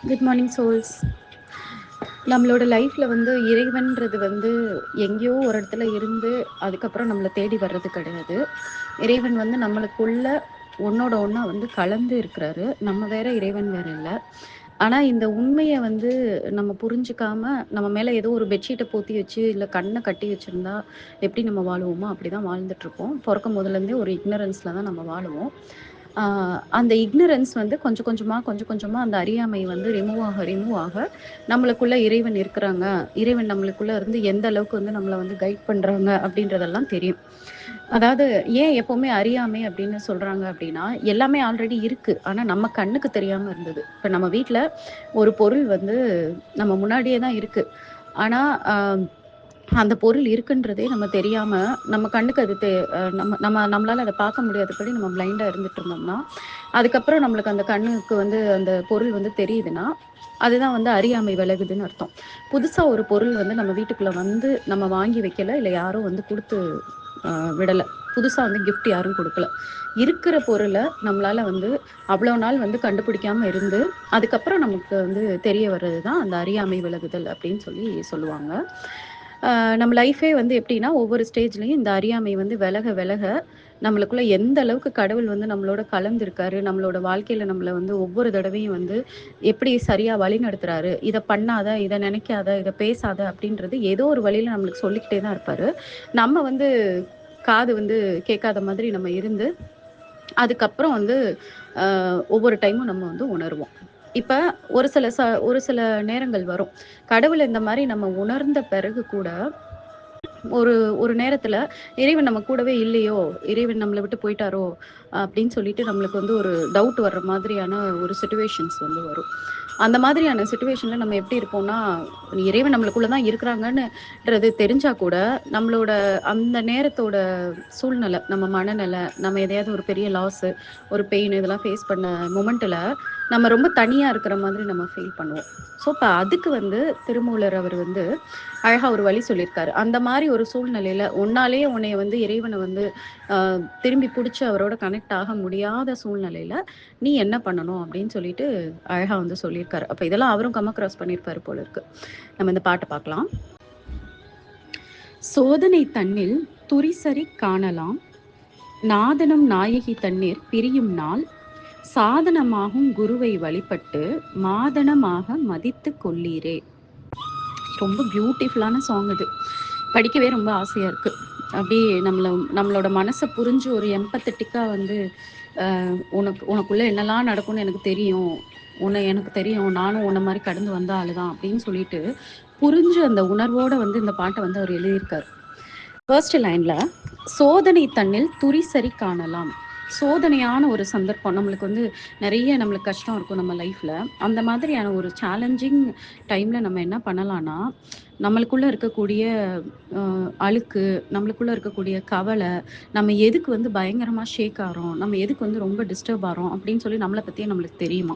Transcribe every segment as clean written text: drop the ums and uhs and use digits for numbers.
Good morning souls. நம்மளோட லைஃப்ல வந்து இறைவன்றது வந்து எங்கேயோ ஒரு இடத்துல இருந்து அதுக்கப்புறம் நம்மளை தேடி வர்றது கிடையாது. இறைவன் வந்து நம்மளுக்குள்ள ஒன்னோட ஒன்றா வந்து கலந்து இருக்கிறாரு. நம்ம வேற, இறைவன் வேற இல்லை. ஆனால் இந்த உண்மையை வந்து நம்ம புரிஞ்சுக்காம நம்ம மேலே ஏதோ ஒரு பெட்ஷீட்டை போத்தி வச்சு இல்லை கண்ணை கட்டி வச்சுருந்தா எப்படி நம்ம வாழுவோமோ அப்படி தான் வாழ்ந்துட்டுருப்போம். பிறக்கும் போதுலேருந்தே ஒரு இக்னரன்ஸில் தான் நம்ம வாழுவோம். அந்த இக்னரன்ஸ் வந்து கொஞ்சம் கொஞ்சமாக அந்த அறியாமை வந்து ரிமூவ் ஆக நம்மளுக்குள்ள இறைவன் இருக்கிறாங்க. இறைவன் நம்மளுக்குள்ள இருந்து எந்த அளவுக்கு வந்து நம்மளை வந்து கைட் பண்ணுறாங்க அப்படின்றதெல்லாம் தெரியும். அதாவது ஏன் எப்பவுமே அறியாமை அப்படின்னு சொல்றாங்க அப்படின்னா, எல்லாமே ஆல்ரெடி இருக்கு. ஆனா நம்ம கண்ணுக்கு தெரியாம இருந்தது. இப்ப நம்ம வீட்ல ஒரு பொருள் வந்து நம்ம முன்னாடியே தான் இருக்கு. ஆனா, அந்த பொருள் இருக்குன்றதே நம்ம தெரியாம, நம்ம கண்ணுக்கு அது தெ அ நம்ம நம்ம நம்மளால அத பார்க்க முடியாதபடி நம்ம பிளைண்டா இருந்துட்டு இருந்தோம்னா, அதுக்கப்புறம் நம்மளுக்கு அந்த கண்ணுக்கு வந்து அந்த பொருள் வந்து தெரியுதுன்னா, அதுதான் வந்து அறியாமை விலகுதுன்னு அர்த்தம். புதுசா ஒரு பொருள் வந்து நம்ம வீட்டுக்குள்ள வந்து நம்ம வாங்கி வைக்கல, இல்ல யாரும் வந்து குடுத்து விடல. புதுசா வந்து கிஃப்ட் யாரும் குடுக்கல. இருக்கிற பொருள நம்மளால வந்து அவ்வளோ நாள் வந்து கண்டுபிடிக்காம இருந்து, அதுக்கப்புறம் நமக்கு வந்து தெரிய வர்றது தான் அந்த அறியாமை விலகுதல் அப்படின்னு சொல்லி சொல்லுவாங்க. நம்ம லைஃபே வந்து எப்படின்னா, ஒவ்வொரு ஸ்டேஜ்லயும் இந்த அறியாமை வந்து விலக விலக, நம்மளுக்குள்ள எந்த அளவுக்கு கடவுள் வந்து நம்மளோட கலந்திருக்காரு, நம்மளோட வாழ்க்கையில நம்மள வந்து ஒவ்வொரு தடவையும் வந்து எப்படி சரியா வழிநடத்துறாரு, இத பண்ணாத, இத நினைக்காத, இத பேசாத அப்படின்றது ஏதோ ஒரு வழியில நம்மளுக்கு சொல்லிக்கிட்டே தான் இருப்பாரு. நம்ம வந்து காது வந்து கேட்காத மாதிரி நம்ம இருந்து, அதுக்கப்புறம் வந்து ஒவ்வொரு டைமும் நம்ம வந்து உணருவோம். இப்ப ஒரு சில நேரங்கள் வரும். கடவுள இந்த மாரி நம்ம உணர்ந்த பிறகு கூட, ஒரு ஒரு நேரத்துல இறைவன் நம்ம கூடவே இல்லையோ! இறைவன் நம்மள விட்டு போயிட்டாரோ! அப்படின்னு சொல்லிட்டு நம்மளுக்கு வந்து ஒரு டவுட் வர்ற மாதிரியான ஒரு சிச்சுவேஷன்ஸ் வந்து வரும். அந்த மாதிரியான சிச்சுவேஷன்ல நம்ம எப்படி இருப்போம்னா, இறைவன் நம்மளுக்குள்ள தான் இருக்கிறாங்கன்னுன்றது தெரிஞ்சா கூட, நம்மளோட அந்த நேரத்தோட சூழ்நிலை, நம்ம மனநிலை, நம்ம எதையாவது ஒரு பெரிய லாஸு, ஒரு பெயின் இதெல்லாம் ஃபேஸ் பண்ண மொமெண்ட்ல, நம்ம ரொம்ப தனியா இருக்கிற மாதிரி நம்ம ஃபீல் பண்ணுவோம். ஸோ, இப்ப அதுக்கு வந்து திருமூலர் அவர் வந்து அழகா ஒரு வழி சொல்லியிருக்காரு. அந்த மாரி ஒரு சூழ்நிலையில, உன்னாலேயே உன்னைய வந்து இறைவன வந்து அ திரும்பி புடிச்சு அவரோட கனெக்ட் ஆக முடியாத சூழ்நிலையில, நீ என்ன பண்ணணும் அப்படின்னு சொல்லிட்டு அழகா வந்து சொல்லியிருக்காரு. அப்ப இதெல்லாம் அவரும் கிராஸ் பண்ணியிருப்பாரு போல இருக்கு. நம்ம இந்த பாட்ட பார்க்கலாம். சோதனை தன்னில் துரிசறி காணலாம். நாதனும் நாயகி தண்ணீர் பிரியும் நாள். சாதனமாகும் குருவை வழிபட்டு மாதனமாக மதித்து கொள்ளீரே. ரொம்ப பியூட்டிஃபுல்லான சாங் இது. படிக்கவே ரொம்ப ஆசையா இருக்கு. அப்படியே நம்மளோட மனச புரிஞ்சு ஒரு எம்பத்தட்டிக்கா வந்து உனக்குள்ள என்னலாம் நடக்கும்னு எனக்கு தெரியும். எனக்கு தெரியும். நானும் உன்ன மாரி கடந்து வந்த ஆளு தான் அப்படின்னு சொல்லிட்டு, புரிஞ்சு அந்த உணர்வோட வந்து இந்த பாட்ட வந்து அவர் எழுதியிருக்காரு. ஃபர்ஸ்ட் லைன்ல சோதனை தன்னில் துரிசறி காணலாம். சோதனையான ஒரு சந்தர்ப்பம் நம்மளுக்கு வந்து நிறைய நம்மளுக்கு கஷ்டம் இருக்கும் நம்ம லைஃப்ல. அந்த மாதிரியான ஒரு சேலஞ்சிங் டைம்ல நம்ம என்ன பண்ணலாம்னா, நம்மளுக்குள்ள இருக்கக்கூடிய அழுக்கு, நம்மளுக்குள்ள இருக்கக்கூடிய கவலை, நம்ம எதுக்கு வந்து பயங்கரமா ஷேக் ஆறோம், நம்ம எதுக்கு வந்து ரொம்ப டிஸ்டர்ப் ஆறோம் அப்படின்னு சொல்லி நம்மள பத்தியே நம்மளுக்கு தெரியுமா?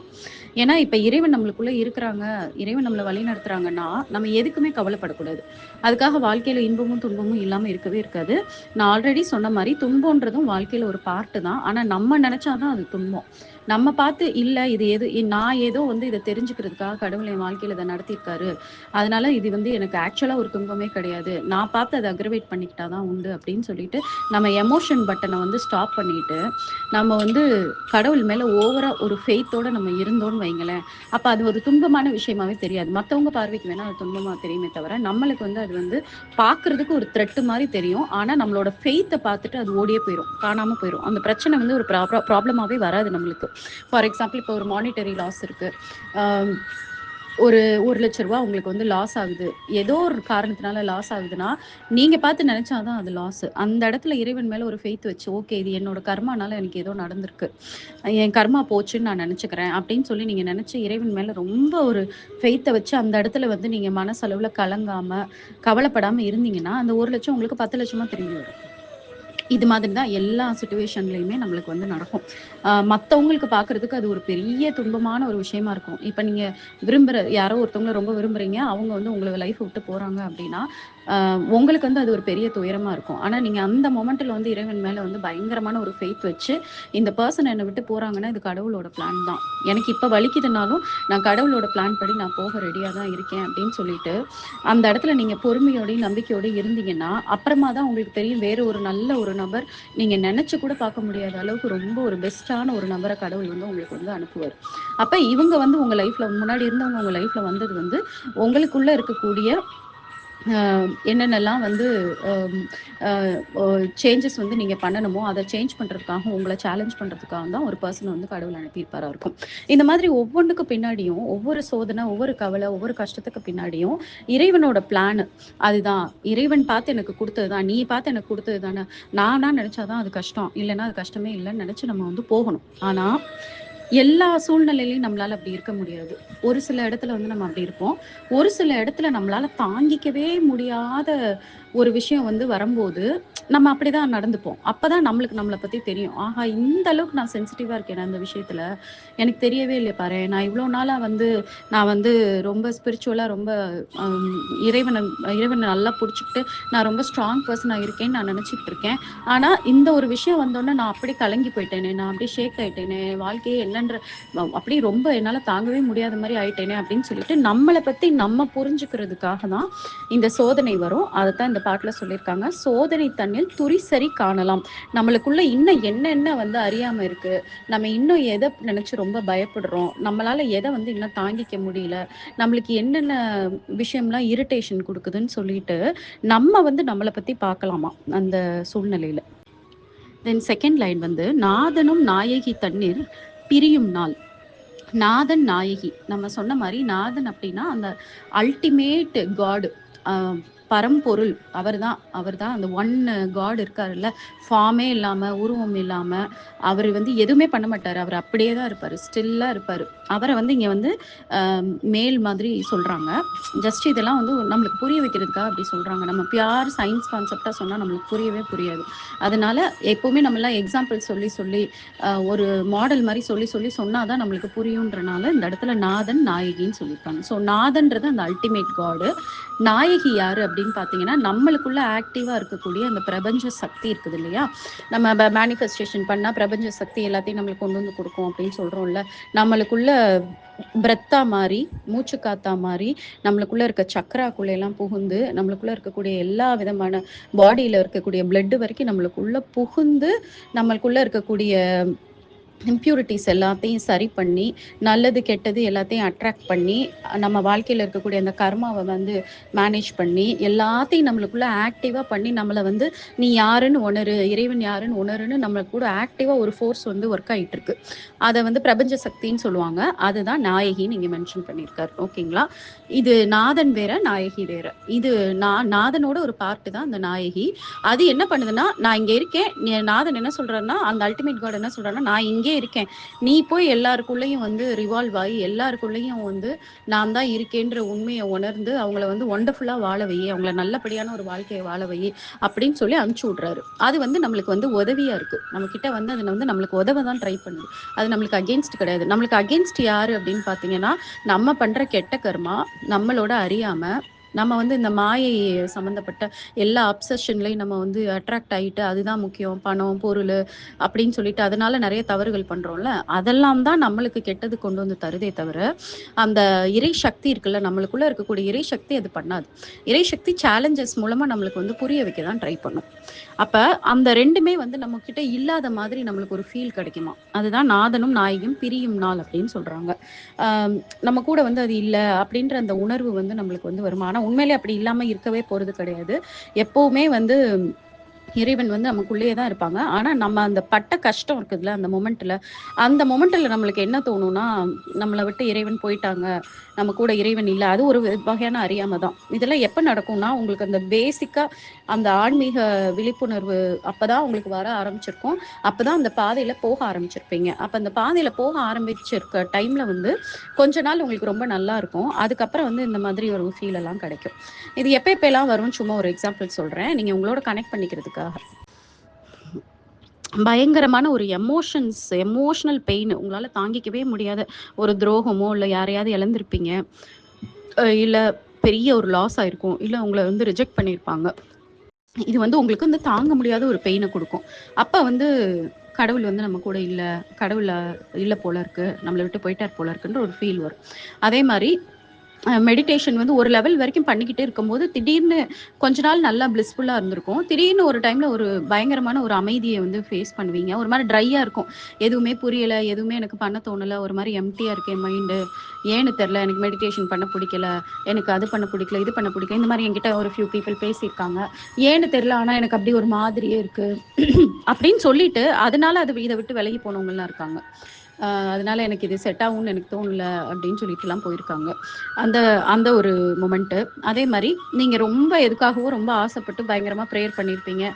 ஏன்னா இப்ப இறைவன் நம்மளுக்குள்ள இருக்கிறாங்க, இறைவன் நம்மள வழிநடத்துறாங்கன்னா, நம்ம எதுக்குமே கவலைப்படக்கூடாது. அதுக்காக வாழ்க்கையில இன்பமும், துன்பமும் இல்லாம இருக்கவே இருக்காது. நான் ஆல்ரெடி சொன்ன மாரி துன்பம்ன்றதும் வாழ்க்கையில ஒரு பார்ட்டு தான். ஆனா நம்ம நெனச்சா தான் அது துன்பம். நம்ம பார்த்து இல்ல இது நான் ஏதோ வந்து இத தெரிஞ்சுக்கிறதுக்காக கடவுள் என் வாழ்க்கையில இத நடத்தியிருக்காரு. அதனால இது வந்து எனக்கு ஆக்சுவலா ஒரு துன்பமே கிடையாது. நான் பார்த்து அத அக்ரவேட் பண்ணிக்கிட்டா தான் உண்டு அப்படின்னு சொல்லிட்டு, நம்ம எமோஷன் பட்டன வந்து ஸ்டாப் பண்ணிட்டு, நம்ம வந்து கடவுள் மேல ஓவரா ஒரு ஃபெய்த்தோட நம்ம இருந்தோம்னு வைங்களேன், அப்ப அது ஒரு துன்பமான விஷயமாவே தெரியாது. மத்தவங்க பார்வைக்கு வேணா அது துன்பமா தெரியுமே தவிர, நம்மளுக்கு வந்து அது வந்து பார்க்கறதுக்கு ஒரு த்ரெட் மாரி தெரியும். ஆனா நம்மளோட ஃபெய்த்த பார்த்துட்டு அது ஓடியே போயிரும். காணாம போயிரும். அந்த பிரச்சனை வந்து ஒரு ப்ராப்ளமாவே வராது நம்மளுக்கு. ஃபார் எக்ஸாம்பிள் இப்போ ஒரு மானிட்டரி லாஸ் இருக்கு. ஆ ஒரு ரூ. 1,00,000 உங்களுக்கு வந்து லாஸ் ஆகுது. ஏதோ ஒரு காரணத்தினால லாஸ் ஆகுதுன்னா, நீங்க பார்த்து நெனச்சா தான் அது லாஸ். அந்த இடத்துல இறைவன் மேல ஒரு ஃபெய்த் வச்சு, ஓகே இது என்னோட கர்மானால எனக்கு ஏதோ நடந்திருக்கு. என் கர்மா போச்சுன்னு நான் நெனச்சுக்கிறேன். அப்படின்னு சொல்லி நீங்க நெனச்சு இறைவன் மேல ரொம்ப ஒரு ஃபெய்த்த வச்சு அந்த இடத்துல வந்து நீங்க மனசளவுல கலங்காம, கவலைப்படாம இருந்தீங்கன்னா, அந்த 1,00,000 உங்களுக்கு 10,00,000 திரும்பி வரும். இது மாதிரி தான் எல்லா சிச்சுவேஷன்லயுமே நம்மளுக்கு வந்து நடக்கும். மத்தவங்களுக்கு பார்க்கறதுக்கு அது ஒரு பெரிய துன்பமான ஒரு விஷயமா இருக்கும். இப்ப நீங்க யாரோ ஒருத்தவங்கள ரொம்ப விரும்புறீங்க. அவங்க வந்து உங்கள லைஃப் விட்டு போறாங்க அப்படின்னா, உங்களுக்கு வந்து அது ஒரு பெரிய துயரமா இருக்கும். ஆனா நீங்க அந்த மொமெண்ட்ல வந்து இறைவன் மேல வந்து பயங்கரமான ஒரு ஃபெய்த் வச்சு, இந்த பெர்சன் என்னை விட்டு போறாங்கன்னா, இது கடவுளோட பிளான் தான். எனக்கு இப்ப வலிக்குதுன்னாலும், நான் கடவுளோட பிளான் படி நான் போக ரெடியா தான் இருக்கேன் அப்படின்னு சொல்லிட்டு, அந்த இடத்துல நீங்க பொறுமையோடயும், நம்பிக்கையோடயும் இருந்தீங்கன்னா, அப்புறமா தான் உங்களுக்கு தெரியும் வேற ஒரு நல்ல ஒரு நபர், நீங்க நெனச்சு கூட பார்க்க முடியாத அளவுக்கு ரொம்ப ஒரு பெஸ்ட்டான ஒரு நபர கடவுள் வந்து உங்களுக்கு வந்து அனுப்புவாரு. அப்ப இவங்க வந்து உங்க லைஃப்ல முன்னாடி இருந்தவங்க உங்க லைஃப்ல வந்தது வந்து, உங்களுக்குள்ள இருக்கக்கூடிய என்னென்னலாம் வந்து சேஞ்சஸ் வந்து நீங்கள் பண்ணணுமோ அதை சேஞ்ச் பண்ணுறதுக்காக உங்களை சேலஞ்ச் பண்ணுறதுக்காக தான் ஒரு பர்சனை வந்து கடவுள் அனுப்பியிருப்பாரா இருக்கும். இந்த மாதிரி ஒவ்வொன்றுக்கு பின்னாடியும் ஒவ்வொரு சோதனை, ஒவ்வொரு கவலை, ஒவ்வொரு கஷ்டத்துக்கு பின்னாடியும் இறைவனோட பிளான் அதுதான். இறைவன் பார்த்து எனக்கு கொடுத்தது தான், நீ பார்த்து எனக்கு கொடுத்தது தானே, நானா நினச்சாதான் அது கஷ்டம், இல்லைன்னா அது கஷ்டமே இல்லைன்னு நினச்சி நம்ம வந்து போகணும். ஆனால் எல்லா சூழ்நிலையிலையும் நம்மளால அப்படி இருக்க முடியாது. ஒரு சில இடத்துல வந்து நம்ம அப்படி இருப்போம். ஒரு சில இடத்துல நம்மளால தாங்கிக்கவே முடியாத ஒரு விஷயம் வந்து வரும்போது, நம்ம அப்படிதான் நடந்துப்போம். அப்பதான் நம்மளுக்கு நம்மள பத்தி தெரியும். ஆஹா! இந்த அளவுக்கு நான் சென்சிட்டிவா இருக்கேனா இந்த விஷயத்துல. எனக்கு தெரியவே இல்ல பாரேன். நான் இவ்ளோ நாளா வந்து நான் வந்து ரொம்ப ஸ்பிரிச்சுவலா ரொம்ப அம் இறைவன இறைவன நல்லா புடிச்சுக்கிட்டு, நான் ரொம்ப ஸ்ட்ராங் பெர்சனா இருக்கேன்னு நான் நெனச்சுக்கிட்டு இருக்கேன். ஆனா, இந்த ஒரு விஷயம் வந்தோனே நான் அப்படியே கலங்கி போயிட்டேனே! நான் அப்படியே ஷேக் ஆயிட்டேனே! வாழ்க்கையே என்னன்ற அப்படியே ரொம்ப என்னால தாங்கவே முடியாத மாரி ஆயிட்டேனே! அப்படின்னு சொல்லிட்டு, நம்மள பத்தி நம்ம புரிஞ்சுக்கிறதுக்காக தான் இந்த சோதனை வரும். அதத்தான் இந்த பாட்டுல சொல்லியிருக்காங்க. "சோதனை தன்னில் துரிசறி காணலாம்." நம்மளுக்குள்ள இன்னும் என்னென்ன வந்து அறியாம இருக்கு, நம்ம இன்னும் எத நெனச்சு ரொம்ப பயப்படுறோம், நம்மளால எத வந்து இன்னும் தாங்கிக்க முடியல, நம்மளுக்கு என்னென்ன விஷயம்லாம் இரிட்டேஷன் குடுக்குதுன்னு சொல்லிட்டு, நம்ம வந்து நம்மள பத்தி பார்க்கலாமா, அந்த சூழ்நிலையில. தென் செகண்ட் லைன் வந்து, "நாதனும் நாயகி தன்னிற் பிரியும் நாள்." நாதன், நாயகி. நம்ம சொன்ன மாரி நாதன் அப்டின்னா, அந்த அல்டிமேட் காட். அ பரம்பொருள். அவர்தான் அந்த ஒன் காட் இருக்காருல்ல. ஃபார்மே இல்லாம, உருவம் இல்லாம, அவரு வந்து எதுவுமே பண்ண மாட்டாரு. அவரு அப்படியே தான் இருப்பாரு. ஸ்டில்லா இருப்பாரு. அவர வந்து இங்க வந்து மேல் மாதிரி சொல்றாங்க. ஜஸ்ட் இதெல்லாம் வந்து நம்மளுக்கு புரிய வைக்கிறதுக்காக அப்படி சொல்றாங்க. நம்ம பியூர் சயின்ஸ் கான்செப்ட்டா சொன்னா நம்மளுக்கு புரியவே புரியாது. அதனால எப்பவுமே நம்மலாம் எக்ஸாம்பிள் சொல்லி சொல்லி ஒரு மாடல் மாரி சொல்லி சொல்லி சொன்னா தான் நம்மளுக்கு புரியுன்றனால இந்த இடத்துல நாதன், நாயகின்னு சொல்லியிருக்காங்க. ஸோ நாதன்றது அந்த அல்டிமேட் காடு. நாயகி யாரு அப்படின்னு பார்த்தீங்கன்னா, நம்மளுக்குள்ள ஆக்டிவா இருக்கக்கூடிய அந்த பிரபஞ்ச சக்தி இருக்குது இல்லையா? நம்ம மேனிஃபெஸ்டேஷன் பண்ணா பிரபஞ்ச சக்தி எல்லாத்தையும் நம்மளுக்கு கொண்டு வந்து குடுக்கும் அப்படின்னு சொல்றோம்ல. நம்மளுக்குள்ள பிரெத்தா மாறி, மூச்சு காத்தா மாறி, நம்மளுக்குள்ள இருக்க சக்ராக்குள்ள எல்லாம் புகுந்து, நம்மளுக்குள்ள இருக்கக்கூடிய எல்லா விதமான பாடியில இருக்கக்கூடிய பிளட் வரைக்கும் நம்மளுக்குள்ள புகுந்து, நம்மளுக்குள்ள இருக்கக்கூடிய இம்ப்யூரிட்டீஸ் எல்லாத்தையும் சரி பண்ணி, நல்லது, கெட்டது எல்லாத்தையும் அட்ராக்ட் பண்ணி, நம்ம வாழ்க்கையில இருக்கக்கூடிய அந்த கர்மாவ வந்து மேனேஜ் பண்ணி, எல்லாத்தையும் நம்மளுக்குள்ள ஆக்டிவா பண்ணி, நம்மள வந்து நீ யாருன்னு உணரு, இறைவன் யாருன்னு உணருன்னு நம்ம கூட ஆக்டிவா ஒரு ஃபோர்ஸ் வந்து ஒர்க் ஆயிட்டுருக்கு. அத வந்து பிரபஞ்ச சக்தின்னு சொல்லுவாங்க. அதுதான் நாயகின்னு இங்க மென்ஷன் பண்ணியிருக்காரு. ஓகேங்களா? இது நாதன் வேற, நாயகி வேற. இது நாதனோட ஒரு பார்ட் தான் அந்த நாயகி. அது என்ன பண்ணுதுன்னா, நான் இங்க இருக்கேன். நாதன் என்ன சொல்றாருன்னா, அந்த அல்டிமேட் காட் என்ன சொல்றாருன்னா, நான் இங்கே இருக்கேன். நீ போய் எல்லாருக்குள்ளயும் வந்து ரிவால்வ் ஆயி, எல்லாருக்குள்ளயும் வந்து நான் தான் இருக்கேன்ற உண்மைய உணர்ந்து, அவங்கள வந்து ஒண்டர்ஃபுல்லா வாழ வை. அவங்கள நல்லபடியான ஒரு வாழ்க்கைய வாழ வை. அப்படின்னு சொல்லி அனுப்பிச்சு விடுறாரு. அது வந்து நம்மளுக்கு வந்து உதவியா இருக்கு. நம்மகிட்ட வந்து அது வந்து நம்மளுக்கு உதவ தான் ட்ரை பண்ணுது. அது நம்மளுக்கு அகெயின்ஸ்ட் கிடையாது. நம்மளுக்கு அகெயின்ஸ்ட் யாரு அப்படின்னு பார்த்தீங்கன்னா, நம்ம பண்ற கெட்ட கர்மா, நம்மளோட அறியாம, நம்ம வந்து இந்த மாயை சம்மந்தப்பட்ட எல்லா அப்சஷன்லயும் நம்ம வந்து அட்ராக்ட் ஆயிட்டு, அதுதான் முக்கியம். பணம், பொருளு அப்படின்னு சொல்லிட்டு அதனால நெறைய தவறுகள் பண்றோம்ல. அதெல்லாம் தான் நம்மளுக்கு கெட்டது கொண்டு வந்து தருதே தவிர, அந்த இறை சக்தி இருக்குல்ல, நம்மளுக்குள்ள இருக்கக்கூடிய இறை சக்தி அது பண்ணாது. இறை சக்தி சேலஞ்சஸ் மூலமா நம்மளுக்கு வந்து புரிய வைக்க தான் ட்ரை பண்ணும். அப்ப அந்த 2மே வந்து நம்மகிட்ட இல்லாத மாதிரி நம்மளுக்கு ஒரு ஃபீல் கிடைக்குமாம். அதுதான் நாதனும் நாயகியும் பிரியும் நாள் அப்படின்னு சொல்றாங்க. ஆ நம்ம கூட வந்து அது இல்ல அப்படின்ற அந்த உணர்வு வந்து நம்மளுக்கு வந்து வருமா? ஆனா உண்மையிலே அப்படி இல்லாம இருக்கவே போறது கிடையாது. எப்பவுமே வந்து இறைவன் வந்து நமக்குள்ளேயே தான் இருப்பாங்க. ஆனா, நம்ம அந்த பட்ட கஷ்டம் இருக்குதுல்ல, அந்த மொமெண்ட்ல நம்மளுக்கு என்ன தோணும்னா, நம்மள விட்டு இறைவன் போயிட்டாங்க. நம்ம கூட இறைவன் இல்ல. அது ஒரு வகையான அறியாம தான். இதெல்லாம் எப்ப நடக்கும்னா, உங்களுக்கு அந்த பேசிக்கா அந்த ஆன்மீக விழிப்புணர்வு அப்பதான் உங்களுக்கு வர ஆரம்பிச்சிருக்கும். அப்பதான் அந்த பாதையில போக ஆரம்பிச்சிருப்பீங்க. அப்ப அந்த பாதையில போக ஆரம்பிச்சிருக்க டைம்ல வந்து, கொஞ்ச நாள் உங்களுக்கு ரொம்ப நல்லா இருக்கும். அதுக்கப்புறம் வந்து இந்த மாதிரி ஒரு ஃபீல் எல்லாம் கிடைக்கும். இது எப்பலாம் வரும்னு சும்மா ஒரு எக்ஸாம்பிள் சொல்றேன். நீங்க உங்களோட கனெக்ட் பண்ணிக்கிறதுக்காக. பயங்கரமான ஒரு எமோஷனல் பெயின் உங்களால தாங்கிக்கவே முடியாத ஒரு துரோகமோ, இல்ல யாரையாவது இழந்திருப்பீங்க. இல்ல பெரிய ஒரு லாஸ் ஆயிருக்கும், இல்லை உங்களை வந்து ரிஜெக்ட் பண்ணியிருப்பாங்க. இது வந்து உங்களுக்கு வந்து தாங்க முடியாத ஒரு பெயினை கொடுக்கும். அப்போ வந்து கடவுள் வந்து நம்ம கூட இல்லை, கடவுள் இல்லை போல இருக்கு, நம்மளை விட்டு போயிட்டார் போல இருக்குன்ற ஒரு ஃபீல் வரும். அதே மாதிரி மெடிடேஷன் வந்து ஒரு லெவல் வரைக்கும் பண்ணிக்கிட்டே இருக்கும்போது திடீர்னு கொஞ்ச நாள் நல்லா பிளிஸ்ஃபுல்லாக இருந்திருக்கும். திடீர்னு ஒரு டைமில் ஒரு பயங்கரமான ஒரு அமைதியை வந்து ஃபேஸ் பண்ணுவீங்க. ஒரு மாதிரி ட்ரையாக இருக்கும், எதுவுமே புரியலை, எதுவுமே எனக்கு பண்ண தோணலை, ஒரு மாதிரி எம்டியாக இருக்கு என் மைண்டு, ஏன்னு தெரில, எனக்கு மெடிடேஷன் பண்ண பிடிக்கல, எனக்கு அது பண்ண பிடிக்கல, இது பண்ண பிடிக்கல. இந்த மாதிரி என்கிட்ட ஒரு ஃபியூ பீப்புள் பேசியிருக்காங்க. ஏன்னு தெரில, ஆனால் எனக்கு அப்படி ஒரு மாதிரியே இருக்குது அப்படின்னு சொல்லிட்டு அதனால இதை விட்டு விலகி போனவங்கலாம் இருக்காங்க. அதனால எனக்கு இது செட் ஆகும்னு எனக்கு தோணல அப்படின்னு சொல்லிட்டுலாம் போயிருக்காங்க. அந்த அந்த ஒரு மொமெண்ட்டு. அதே மாதிரி நீங்கள் ரொம்ப எதுக்காகவும் ரொம்ப ஆசைப்பட்டு பயங்கரமாக ப்ரேயர் பண்ணியிருப்பீங்க.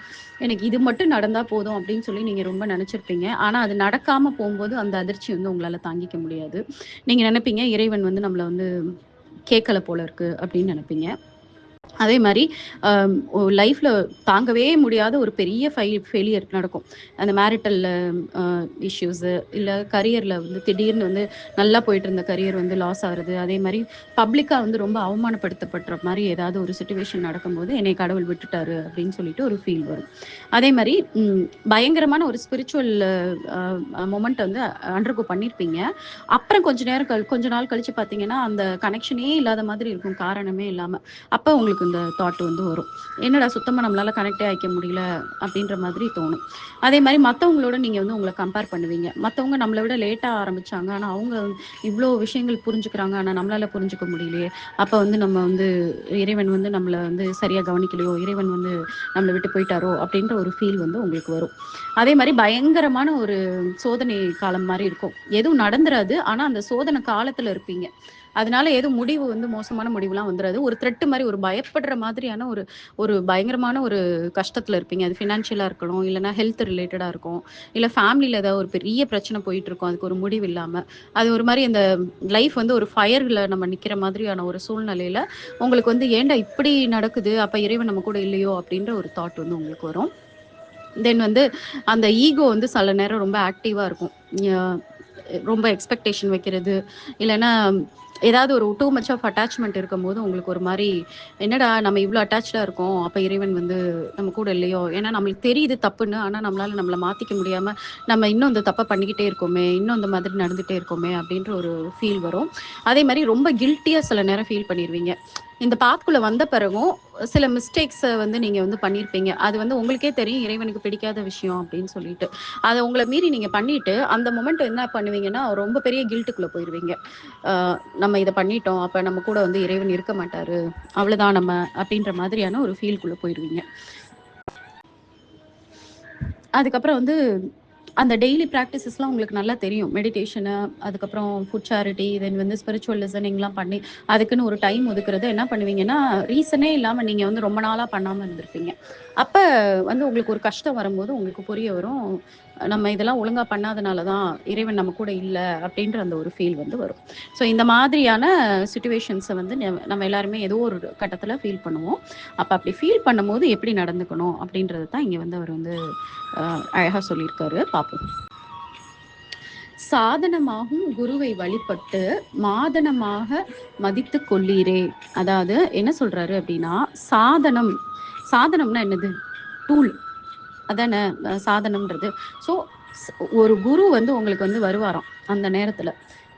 எனக்கு இது மட்டும் நடந்தால் போதும் அப்படின்னு சொல்லி நீங்கள் ரொம்ப நினச்சிருப்பீங்க. ஆனால் அது நடக்காமல் போகும்போது அந்த அதிர்ச்சி வந்து உங்களால் தாங்கிக்க முடியாது. நீங்கள் நினைப்பீங்க இறைவன் வந்து நம்மளை வந்து கேட்கல போல இருக்கு அப்படின்னு நினைப்பீங்க. அதே மாதிரி லைஃப்பில் தாங்கவே முடியாத ஒரு பெரிய ஃபெயிலியர் நடக்கும். அந்த மேரிட்டல் இஷ்யூஸு, இல்லை கரியரில் வந்து திடீர்னு வந்து நல்லா போயிட்டு இருந்த கரியர் வந்து லாஸ் ஆகுறது. அதே மாதிரி பப்ளிக்காக வந்து ரொம்ப அவமானப்படுத்தப்படுற மாதிரி ஏதாவது ஒரு சுச்சுவேஷன் நடக்கும்போது என்னை கடவுள் விட்டுட்டாரு அப்படின்னு சொல்லிட்டு ஒரு ஃபீல் வரும். அதே மாதிரி பயங்கரமான ஒரு ஸ்பிரிச்சுவல் மொமெண்ட் வந்து அண்டர்கோ பண்ணியிருப்பீங்க. அப்புறம் கொஞ்ச நாள் கழிச்சு பார்த்தீங்கன்னா அந்த கனெக்ஷனே இல்லாத மாதிரி இருக்கும், காரணமே இல்லாமல். அப்போ உங்களுக்கு இந்த தாட் வந்து வரும், என்னடா சுத்தமாக நம்மளால் கனெக்டே ஆகிக்க முடியல அப்படின்ற மாதிரி தோணும். அதே மாதிரி மற்றவங்களோட நீங்கள் வந்து உங்களை கம்பேர் பண்ணுவீங்க. மற்றவங்க நம்மளை விட லேட்டாக ஆரம்பித்தாங்க, ஆனால் அவங்க இவ்வளோ விஷயங்கள் புரிஞ்சுக்கிறாங்க, ஆனால் நம்மளால் புரிஞ்சுக்க முடியலையே. அப்போ வந்து நம்ம வந்து இறைவன் வந்து நம்மளை வந்து சரியாக கவனிக்கலையோ, இறைவன் வந்து நம்மளை விட்டு போயிட்டாரோ அப்படின்ற ஒரு ஃபீல் வந்து உங்களுக்கு வரும். அதே மாதிரி பயங்கரமான ஒரு சோதனை காலம் மாதிரி இருக்கும். எதுவும் நடந்துராது, ஆனால் அந்த சோதனை காலத்தில் இருப்பீங்க. அதனால எதுவும் முடிவு வந்து மோசமான முடிவுலாம் வந்துடாது. ஒரு த்ரெட் மாதிரி, ஒரு பயப்படுற மாதிரியான ஒரு பயங்கரமான ஒரு கஷ்டத்தில் இருப்பீங்க. அது ஃபினான்ஷியலாக இருக்கணும், இல்லைனா ஹெல்த் ரிலேட்டடாக இருக்கும், இல்லை ஃபேமிலியில் ஏதாவது ஒரு பெரிய பிரச்சனை போயிட்டு இருக்கும், அதுக்கு ஒரு முடிவு இல்லாமல். அது ஒரு மாதிரி அந்த லைஃப் வந்து ஒரு ஃபயரில் நம்ம நிற்கிற மாதிரியான ஒரு சூழ்நிலையில் உங்களுக்கு வந்து ஏன்டா இப்படி நடக்குது, அப்போ இறைவன் நம்ம கூட இல்லையோ அப்படின்ற ஒரு தாட் வந்து உங்களுக்கு வரும். தென் வந்து அந்த ஈகோ வந்து சில நேரம் ரொம்ப ஆக்டிவாக இருக்கும். ரொம்ப எக்ஸ்பெக்டேஷன் வைக்கிறது, இல்லைன்னா ஏதாவது ஒரு டூ மச் ஆஃப் அட்டாச்மெண்ட் இருக்கும்போது உங்களுக்கு ஒரு மாதிரி, என்னடா நம்ம இவ்வளோ அட்டாச்சாக இருக்கோம், அப்போ இறைவன் வந்து நம்ம கூட இல்லையோ, ஏன்னா நம்மளுக்கு தெரியுது தப்புன்னு, ஆனால் நம்மளால் நம்மளை மாற்றிக்க முடியாமல் நம்ம இன்னும் இந்த தப்பை பண்ணிக்கிட்டே இருக்கோமே, இன்னும் இந்த மாதிரி நடந்துகிட்டே இருக்கோமே அப்படின்ற ஒரு ஃபீல் வரும். அதே மாதிரி ரொம்ப கில்ட்டியாக சில நேரம் ஃபீல் பண்ணிடுவீங்க. இந்த பாத்குள்ளே வந்த பிறகும் சில மிஸ்டேக்ஸை வந்து நீங்கள் வந்து பண்ணியிருப்பீங்க. அது வந்து உங்களுக்கே தெரியும் இறைவனுக்கு பிடிக்காத விஷயம் அப்படின்னு சொல்லிட்டு, அதை உங்களை மீறி நீங்கள் பண்ணிட்டு அந்த மொமெண்ட் என்ன பண்ணுவீங்கன்னா ரொம்ப பெரிய கில்ட்டுக்குள்ளே போயிடுவீங்க. நம்ம இதை பண்ணிட்டோம், அப்போ நம்ம கூட வந்து இறைவன் இருக்க மாட்டாரு, அவ்வளோதான் நம்ம அப்படின்ற மாதிரியான ஒரு ஃபீல்குள்ளே போயிடுவீங்க. அதுக்கப்புறம் வந்து அந்த டெய்லி ப்ராக்டிசஸ்லாம் உங்களுக்கு நல்லா தெரியும், மெடிடேஷனு, அதுக்கப்புறம் ஃபுட் சேரிட்டி, தென் வந்து ஸ்பிரிச்சுவல் லிசனிங்லாம் பண்ணி அதுக்குன்னு ஒரு டைம் ஒதுக்குறது. என்ன பண்ணுவீங்கன்னா, ரீசனே இல்லாமல் நீங்கள் வந்து ரொம்ப நாளாக பண்ணாமல் இருந்திருப்பீங்க. அப்போ வந்து உங்களுக்கு ஒரு கஷ்டம் வரும்போது உங்களுக்கு புரிய வரும், நம்ம இதெல்லாம் ஒழுங்காக பண்ணாதனால தான் இறைவன் நம்ம கூட இல்லை அப்படின்ற அந்த ஒரு ஃபீல் வந்து வரும். ஸோ இந்த மாதிரியான சுச்சுவேஷன்ஸை வந்து நம்ம எல்லாருமே ஏதோ ஒரு கட்டத்தில் ஃபீல் பண்ணுவோம். அப்போ அப்படி ஃபீல் பண்ணும்போது எப்படி நடந்துக்கணும் அப்படின்றது தான் இங்கே வந்து அவர் வந்து அழகாக சொல்லியிருக்காரு. பார்ப்போம். சாதனமாகும் குருவை வழிபட்டு மாதனமாக மதித்து கொள்ளீரே. அதாவது என்ன சொல்றாரு அப்படின்னா, சாதனம்னா என்னது? டூல் அதானே சாதனம்ன்றது. ஸோ ஒரு குரு வந்து உங்களுக்கு வந்து வருவாராம் அந்த நேரத்தில்,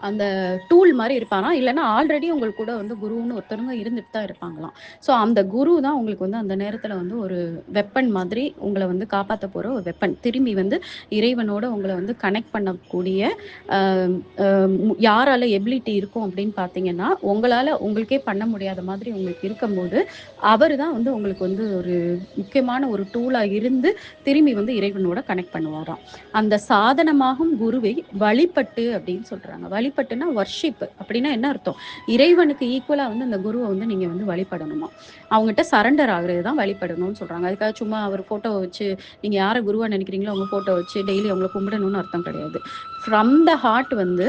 அந்த டூல் மாதிரி இருப்பாராம், இல்லைன்னா ஆல்ரெடி உங்களுக்கு கூட வந்து குருன்னு ஒருத்தருங்க இருந்துட்டு தான் இருப்பாங்களாம். ஸோ அந்த குரு தான் உங்களுக்கு வந்து அந்த நேரத்தில் வந்து ஒரு வெப்பன் மாதிரி உங்களை வந்து காப்பாற்ற போகிற ஒரு வெப்பன். திரும்பி வந்து இறைவனோட உங்களை வந்து கனெக்ட் பண்ணக்கூடிய யாரால எபிலிட்டி இருக்கும் அப்படின்னு பார்த்தீங்கன்னா, உங்களுக்கே பண்ண முடியாத மாதிரி உங்களுக்கு இருக்கும்போது அவர் தான் வந்து உங்களுக்கு வந்து ஒரு முக்கியமான ஒரு டூலாக இருந்து திரும்பி வந்து இறைவனோட கனெக்ட் பண்ணுவாராம். அந்த சாதனமாகும் குருவை வழிபட்டு அப்படின்னு சொல்றாங்க. வழிபட்டுனா வர்ஷிப் அப்படின்னா என்ன அர்த்தம்? இறைவனுக்கு ஈக்குவலாக வந்து அந்த குருவை வந்து நீங்கள் வந்து வழிபடணுமா, அவங்ககிட்ட சரண்டர் ஆகுறது தான் வழிபடணும்னு சொல்கிறாங்க. அதுக்காக சும்மா அவர் ஃபோட்டோவை வச்சு நீங்கள் யாரை குருவாக நினைக்கிறீங்களோ அவங்க ஃபோட்டோ வச்சு டெய்லி அவங்களை கும்பிடணும்னு அர்த்தம் கிடையாது. ஃப்ரம் த ஹார்ட் வந்து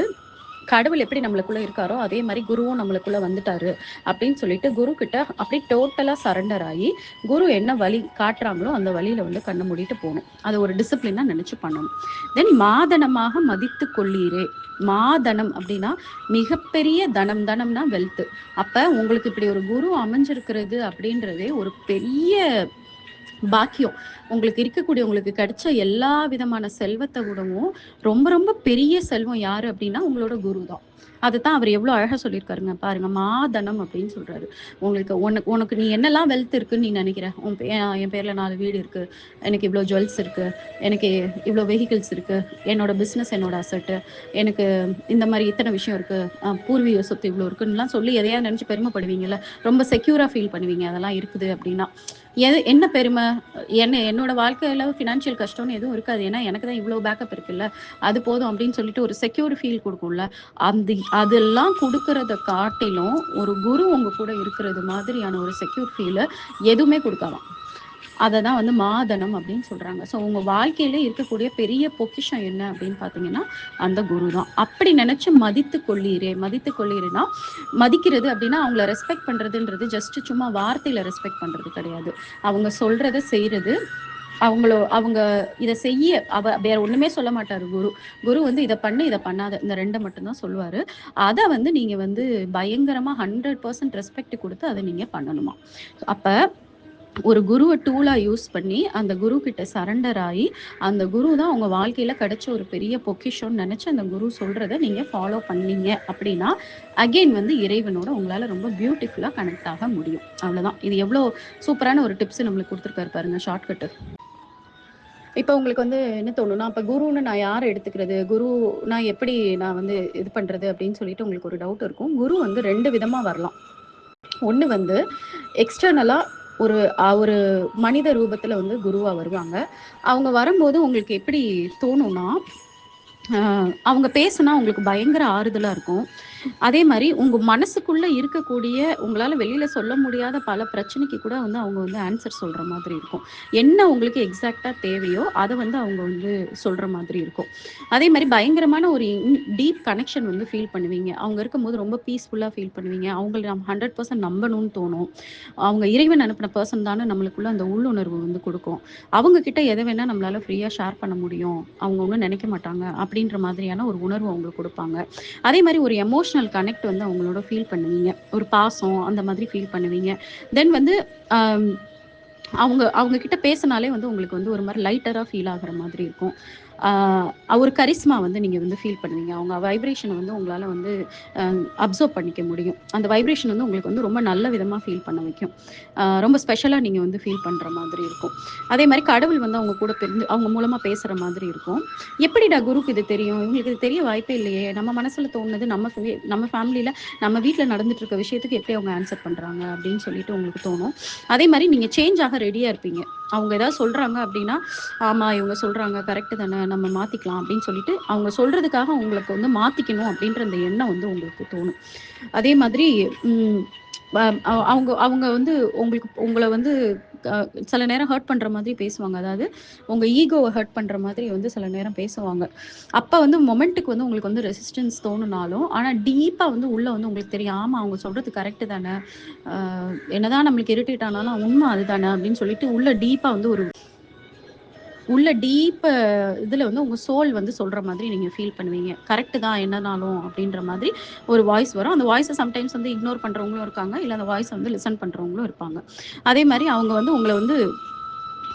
கடவுள் எப்படி நம்மளுக்குள்ள இருக்காரோ அதே மாதிரி குருவும் நம்மளுக்குள்ள வந்துட்டாரு அப்படின்னு சொல்லிட்டு குரு கிட்ட அப்படியே டோட்டலா சரண்டர் ஆகி குரு என்ன வழி காட்டுறாங்களோ அந்த வழியில வந்து கண்ணை மூடிட்டு போகணும். அது ஒரு டிசிப்ளினா நினைச்சு பண்ணணும். தென் மாதனமாக மதித்து கொள்ளீரே. மாதனம் அப்படின்னா மிகப்பெரிய தனம். தனம்னா வெல்த். அப்ப உங்களுக்கு இப்படி ஒரு குரு அமைஞ்சிருக்கிறது அப்படின்றதே ஒரு பெரிய பாக்கியம். உங்களுக்கு இருக்கக்கூடிய உங்களுக்கு கிடைச்ச எல்லா விதமான செல்வத்தை விடவும் ரொம்ப ரொம்ப பெரிய செல்வம் யாரு அப்படின்னா உங்களோட குரு தான். அதுதான் அவர் எவ்வளவு அழகா சொல்லியிருக்காருங்க பாருங்க. மாதனம் அப்படின்னு சொல்றாரு. உங்களுக்கு உனக்கு நீ என்னெல்லாம் வெல்த் இருக்குன்னு நீ நினைக்கிற? என் பேர்ல 4 வீடு இருக்கு, எனக்கு இவ்வளோ ஜுவல்ஸ் இருக்கு, எனக்கு இவ்வளோ வெஹிக்கிள்ஸ் இருக்கு, என்னோட பிஸ்னஸ் என்னோட அசட்டு, எனக்கு இந்த மாதிரி இத்தனை விஷயம் இருக்கு, பூர்வீக சொத்து இவ்வளோ இருக்குன்னுலாம் சொல்லி எதையாவது நினைச்சு பெருமைப்படுவீங்கல்ல, ரொம்ப செக்யூரா ஃபீல் பண்ணுவீங்க அதெல்லாம் இருக்குது அப்படின்னா. என்ன பெருமை? என்னோட வாழ்க்கையில ஃபினான்ஷியல் கஷ்டம்னு எதுவும் இருக்காது. ஏன்னா எனக்கு தான் இவ்வளோ பேக்கப் இருக்குல்ல, அது போதும் அப்படின்னு சொல்லிட்டு ஒரு செக்யூர் ஃபீல் கொடுக்கும்ல. அதெல்லாம் கொடுக்கறத காட்டிலும் ஒரு குரு உங்க கூட இருக்கிறது மாதிரியான ஒரு செக்யூர் ஃபீலை எதுவுமே கொடுக்கலாம். அதை தான் வந்து மாதனம் அப்படின்னு சொல்றாங்க. ஸோ உங்க வாழ்க்கையில இருக்கக்கூடிய பெரிய பொக்கிஷம் என்ன அப்படின்னு பார்த்தீங்கன்னா அந்த குரு தான். அப்படி நினைச்சு மதித்து கொள்ளீரே. மதித்து கொள்ளீரேன்னா மதிக்கிறது அப்படின்னா அவங்கள ரெஸ்பெக்ட் பண்றதுன்றது ஜஸ்ட் சும்மா வார்த்தையில ரெஸ்பெக்ட் பண்றது கிடையாது. அவங்க சொல்றதை செய்யறது. அவங்க இதை செய்ய வேற ஒண்ணுமே சொல்ல மாட்டாரு குரு. குரு வந்து இதை பண்ணு இதை பண்ணாத இந்த 2 மட்டும்தான் சொல்லுவாரு. அதை வந்து நீங்க வந்து பயங்கரமா 100% ரெஸ்பெக்ட் கொடுத்து அதை நீங்க பண்ணணுமா. அப்ப ஒரு குருவை டூலா யூஸ் பண்ணி அந்த குரு கிட்ட சரண்டர் ஆகி அந்த குரு தான் உங்க வாழ்க்கையில கிடைச்ச ஒரு பெரிய பொக்கிஷம்னு நினைச்சு அந்த குரு சொல்றதை நீங்க ஃபாலோ பண்ணீங்க அப்படின்னா அகெயின் வந்து இறைவனோட உங்களால ரொம்ப பியூட்டிஃபுல்லா கனெக்ட் ஆக முடியும். அவ்வளவுதான். இது எவ்வளவு சூப்பரான ஒரு டிப்ஸ் நம்மளுக்கு கொடுத்துருக்காரு பாருங்க, ஷார்ட்கட். இப்போ உங்களுக்கு வந்து என்ன தோணும்னா, அப்ப குருன்னு நான் யாரை எடுத்துக்கிறது? குரு நான் எப்படி நான் வந்து இது பண்றது அப்படின்னு சொல்லிட்டு உங்களுக்கு ஒரு டவுட் இருக்கும். குரு வந்து 2 விதமா வரலாம். ஒண்ணு வந்து எக்ஸ்டர்னலா ஒரு மனித ரூபத்துல வந்து குருவா வருவாங்க. அவங்க வரும்போது உங்களுக்கு எப்படி தோணும்னா, அவங்க பேசுனா உங்களுக்கு பயங்கர ஆறுதலா இருக்கும். அதே மாதிரி உங்க மனசுக்குள்ள இருக்கக்கூடிய உங்களால வெளியில சொல்ல முடியாத பல பிரச்சனைக்கு கூட வந்து அவங்க வந்து ஆன்சர் சொல்ற மாதிரி இருக்கும். என்ன உங்களுக்கு எக்ஸாக்டா தேவையோ அதை வந்து அவங்க வந்து சொல்ற மாதிரி இருக்கும். அதே மாதிரி பயங்கரமான ஒரு டீப் கனெக்ஷன் வந்து ஃபீல் பண்ணுவீங்க. அவங்க இருக்கும்போது ரொம்ப பீஸ்ஃபுல்லா ஃபீல் பண்ணுவீங்க. அவங்களை நம்ம 100% நம்பணும்னு தோணும். அவங்க இறைவன் அனுப்பின பர்சன் தானே நம்மளுக்குள்ள அந்த உள்ளுணர்வு வந்து கொடுக்கும். அவங்க கிட்ட எதை வேணா நம்மளால ஃப்ரீயா ஷேர் பண்ண முடியும். அவங்க ஒன்றும் நினைக்க மாட்டாங்க அப்படின்ற மாதிரியான ஒரு உணர்வு அவங்களுக்கு கொடுப்பாங்க. அதே மாதிரி ஒரு எமோஷனல் கனெக்ட் வந்து அவங்களோட ஃபீல் பண்ணுவீங்க. ஒரு பாசம் அந்த மாதிரி ஃபீல் பண்ணுவீங்க. தென் வந்து அவங்க அவங்க கிட்ட பேசினாலே வந்து உங்களுக்கு வந்து ஒரு மாதிரி லைட்டரா ஃபீல் ஆகுற மாதிரி இருக்கும். ஒரு கரிஸ்மா வந்து நீங்க வந்து ஃபீல் பண்ணுவீங்க. அவங்க வைப்ரேஷனை வந்து உங்களால வந்து அப்சர்வ் பண்ணிக்க முடியும். அந்த வைப்ரேஷன் வந்து உங்களுக்கு வந்து ரொம்ப நல்ல விதமா ஃபீல் பண்ண வைக்கும். ரொம்ப ஸ்பெஷலா நீங்க வந்து ஃபீல் பண்ற மாதிரி இருக்கும். அதே மாதிரி கடவுள் வந்து அவங்க கூட அவங்க மூலமா பேசுற மாதிரி இருக்கும். எப்படிடா குருக்கு இது தெரியும்? இவங்களுக்கு இது தெரிய வாய்ப்பே இல்லையே. நம்ம மனசுல தோணுது நம்ம ஃபேமிலியில நம்ம வீட்டுல நடந்துட்டு இருக்க விஷயத்துக்கு எப்படி அவங்க ஆன்சர் பண்றாங்க அப்படின்னு சொல்லிட்டு உங்களுக்கு தோணும். அதே மாதிரி நீங்க சேஞ்ச் ஆக ரெடியா இருப்பீங்க. அவங்க ஏதாவது சொல்றாங்க அப்படின்னா, ஆமா இவங்க சொல்றாங்க கரெக்ட் தானே, நம்ம மாத்திக்கலாம் அப்படின்னு சொல்லிட்டு அவங்க சொல்றதுக்காக உங்களுக்கு வந்து மாத்திக்கணும் அப்படின்ற அந்த எண்ணம் வந்து உங்களுக்கு தோணும். அதே மாதிரி அவங்க அவங்க வந்து உங்களை வந்து சில நேரம் ஹர்ட் பண்ற மாதிரி பேசுவாங்க. அதாவது உங்க ஈகோவை ஹர்ட் பண்ற மாதிரி வந்து சில நேரம் பேசுவாங்க. அப்ப வந்து மொமெண்ட்டுக்கு வந்து உங்களுக்கு வந்து ரெசிஸ்டன்ஸ் தோணுனாலும் ஆனா டீப்பா வந்து உள்ள வந்து உங்களுக்கு தெரியும், ஆமா அவங்க சொல்றது கரெக்ட் தானே, என்னதான் நம்மளுக்கு இரிட்டேட் ஆனாலும் உண்மை அதுதானே அப்படின்னு சொல்லிட்டு உள்ள டீப் இதுல வந்து உங்க சோல் வந்து சொல்ற மாதிரி நீங்க ஃபீல் பண்ணுவீங்க. கரெக்ட் தான் என்னனாலும் அப்படின்ற மாதிரி ஒரு வாய்ஸ் வரும். அந்த வாய்ஸை சம்டைம்ஸ் வந்து இக்னோர் பண்றவங்களும் இருக்காங்க, இல்ல அந்த வாய்ஸை வந்து லிசன் பண்றவங்களும் இருப்பாங்க. அதே மாதிரி அவங்க வந்து உங்களை வந்து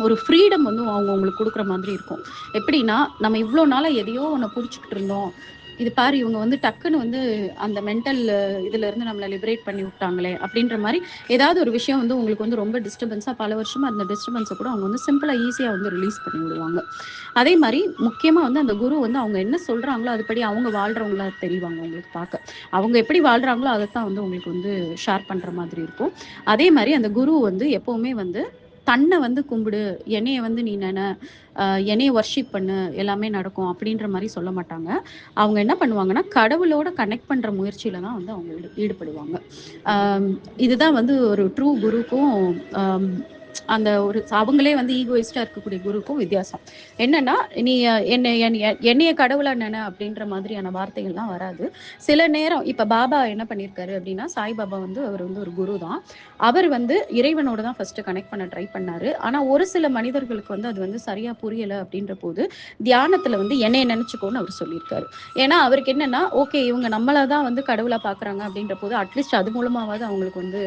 ஒரு ஃப்ரீடம் வந்து அவங்க உங்களுக்கு கொடுக்குற மாதிரி இருக்கும். எப்படின்னா, நம்ம இவ்வளோ நாளா எதையோ ஒன்று பிடிச்சிக்கிட்டு இருந்தோம், இது பாரு இவங்க வந்து டக்குன்னு வந்து அந்த மென்டல் இதுல இருந்து நம்மளை லிபரேட் பண்ணி விட்டாங்களே அப்படின்ற மாதிரி ஏதாவது ஒரு விஷயம் வந்து உங்களுக்கு வந்து ரொம்ப டிஸ்டர்பன்ஸா பல வருஷமா அந்த டிஸ்டர்பன்ஸை கூட அவங்க வந்து சிம்பிளா ஈஸியா வந்து ரிலீஸ் பண்ணி விடுவாங்க. அதே மாதிரி முக்கியமா வந்து அந்த குரு வந்து அவங்க என்ன சொல்றாங்களோ அதுபடி அவங்க வாழ்றவங்களா தெரிவாங்க உங்களுக்கு பார்க்க. அவங்க எப்படி வாழ்றாங்களோ அதைத்தான் வந்து உங்களுக்கு வந்து ஷேர் பண்ற மாதிரி இருக்கும். அதே மாதிரி அந்த குரு வந்து எப்பவுமே வந்து தன்னை வந்து கும்பிடு, என்னைய வந்து நீ என்னைய வர்ஷிப் பண்ணு, எல்லாமே நடக்கும் அப்படின்ற மாதிரி சொல்ல மாட்டாங்க. அவங்க என்ன பண்ணுவாங்கன்னா கடவுளோட கனெக்ட் பண்ற முயற்சியில தான் வந்து அவங்க ஈடுபடுவாங்க. இதுதான் வந்து ஒரு ட்ரூ குருக்கும் அந்த ஒரு அவங்களே வந்து ஈகோயிஸ்டா இருக்கக்கூடிய குருவுக்கும் வித்தியாசம் என்னன்னா, நீ என்னைய கடவுளா நினை அப்படின்ற மாதிரியான வார்த்தைகள்லாம் வராது. சில நேரம் இப்ப பாபா என்ன பண்ணியிருக்காரு அப்படின்னா, சாய்பாபா வந்து அவர் வந்து ஒரு குரு தான். அவர் வந்து இறைவனோட தான் ஃபர்ஸ்ட் கனெக்ட் பண்ண ட்ரை பண்ணாரு. ஆனா ஒரு சில மனிதர்களுக்கு வந்து அது வந்து சரியா புரியல அப்படின்ற போது தியானத்துல வந்து என்னைய நினைச்சுக்கோன்னு அவர் சொல்லியிருக்காரு. ஏன்னா அவருக்கு என்னன்னா, ஓகே இவங்க நம்மள தான் வந்து கடவுளா பார்க்குறாங்க அப்படின்ற போது அட்லீஸ்ட் அது மூலமாவது அவங்களுக்கு வந்து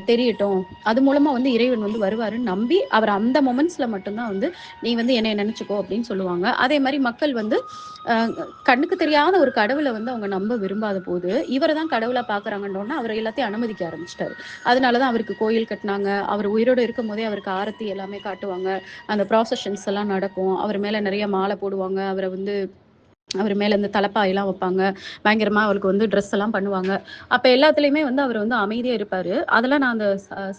தெரியட்டும். அது மூலமா வந்து இறைவன் வந்து வருவாருன்னு நம்பி அவர் அந்த மொமெண்ட்ஸ்ல மட்டும்தான் வந்து நீ வந்து என்னைய நினைச்சுக்கோ அப்படின்னு சொல்லுவாங்க. அதே மாதிரி மக்கள் வந்து கண்ணுக்கு தெரியாத ஒரு கடவுளை வந்து அவங்க நம்ப விரும்பாத போது இவரை தான் கடவுளா பாக்குறாங்கன்னு அவர் எல்லாத்தையும் அனுமதிக்க ஆரம்பிச்சிட்டாரு. அதனாலதான் அவருக்கு கோயில் கட்டினாங்க. அவர் உயிரோடு இருக்கும் போதே அவருக்கு ஆரத்தி எல்லாமே காட்டுவாங்க. அந்த ப்ராசஷன்ஸ் எல்லாம் நடக்கும். அவர் மேல நிறைய மாலை போடுவாங்க. அவரை வந்து அவர் மேல இந்த தலப்பாயெல்லாம் வைப்பாங்க. பயங்கரமா அவருக்கு வந்து ட்ரெஸ் எல்லாம் பண்ணுவாங்க. அப்ப எல்லாத்துலயுமே வந்து அவர் வந்து அமைதியா இருப்பாரு. அதெல்லாம் நான் அந்த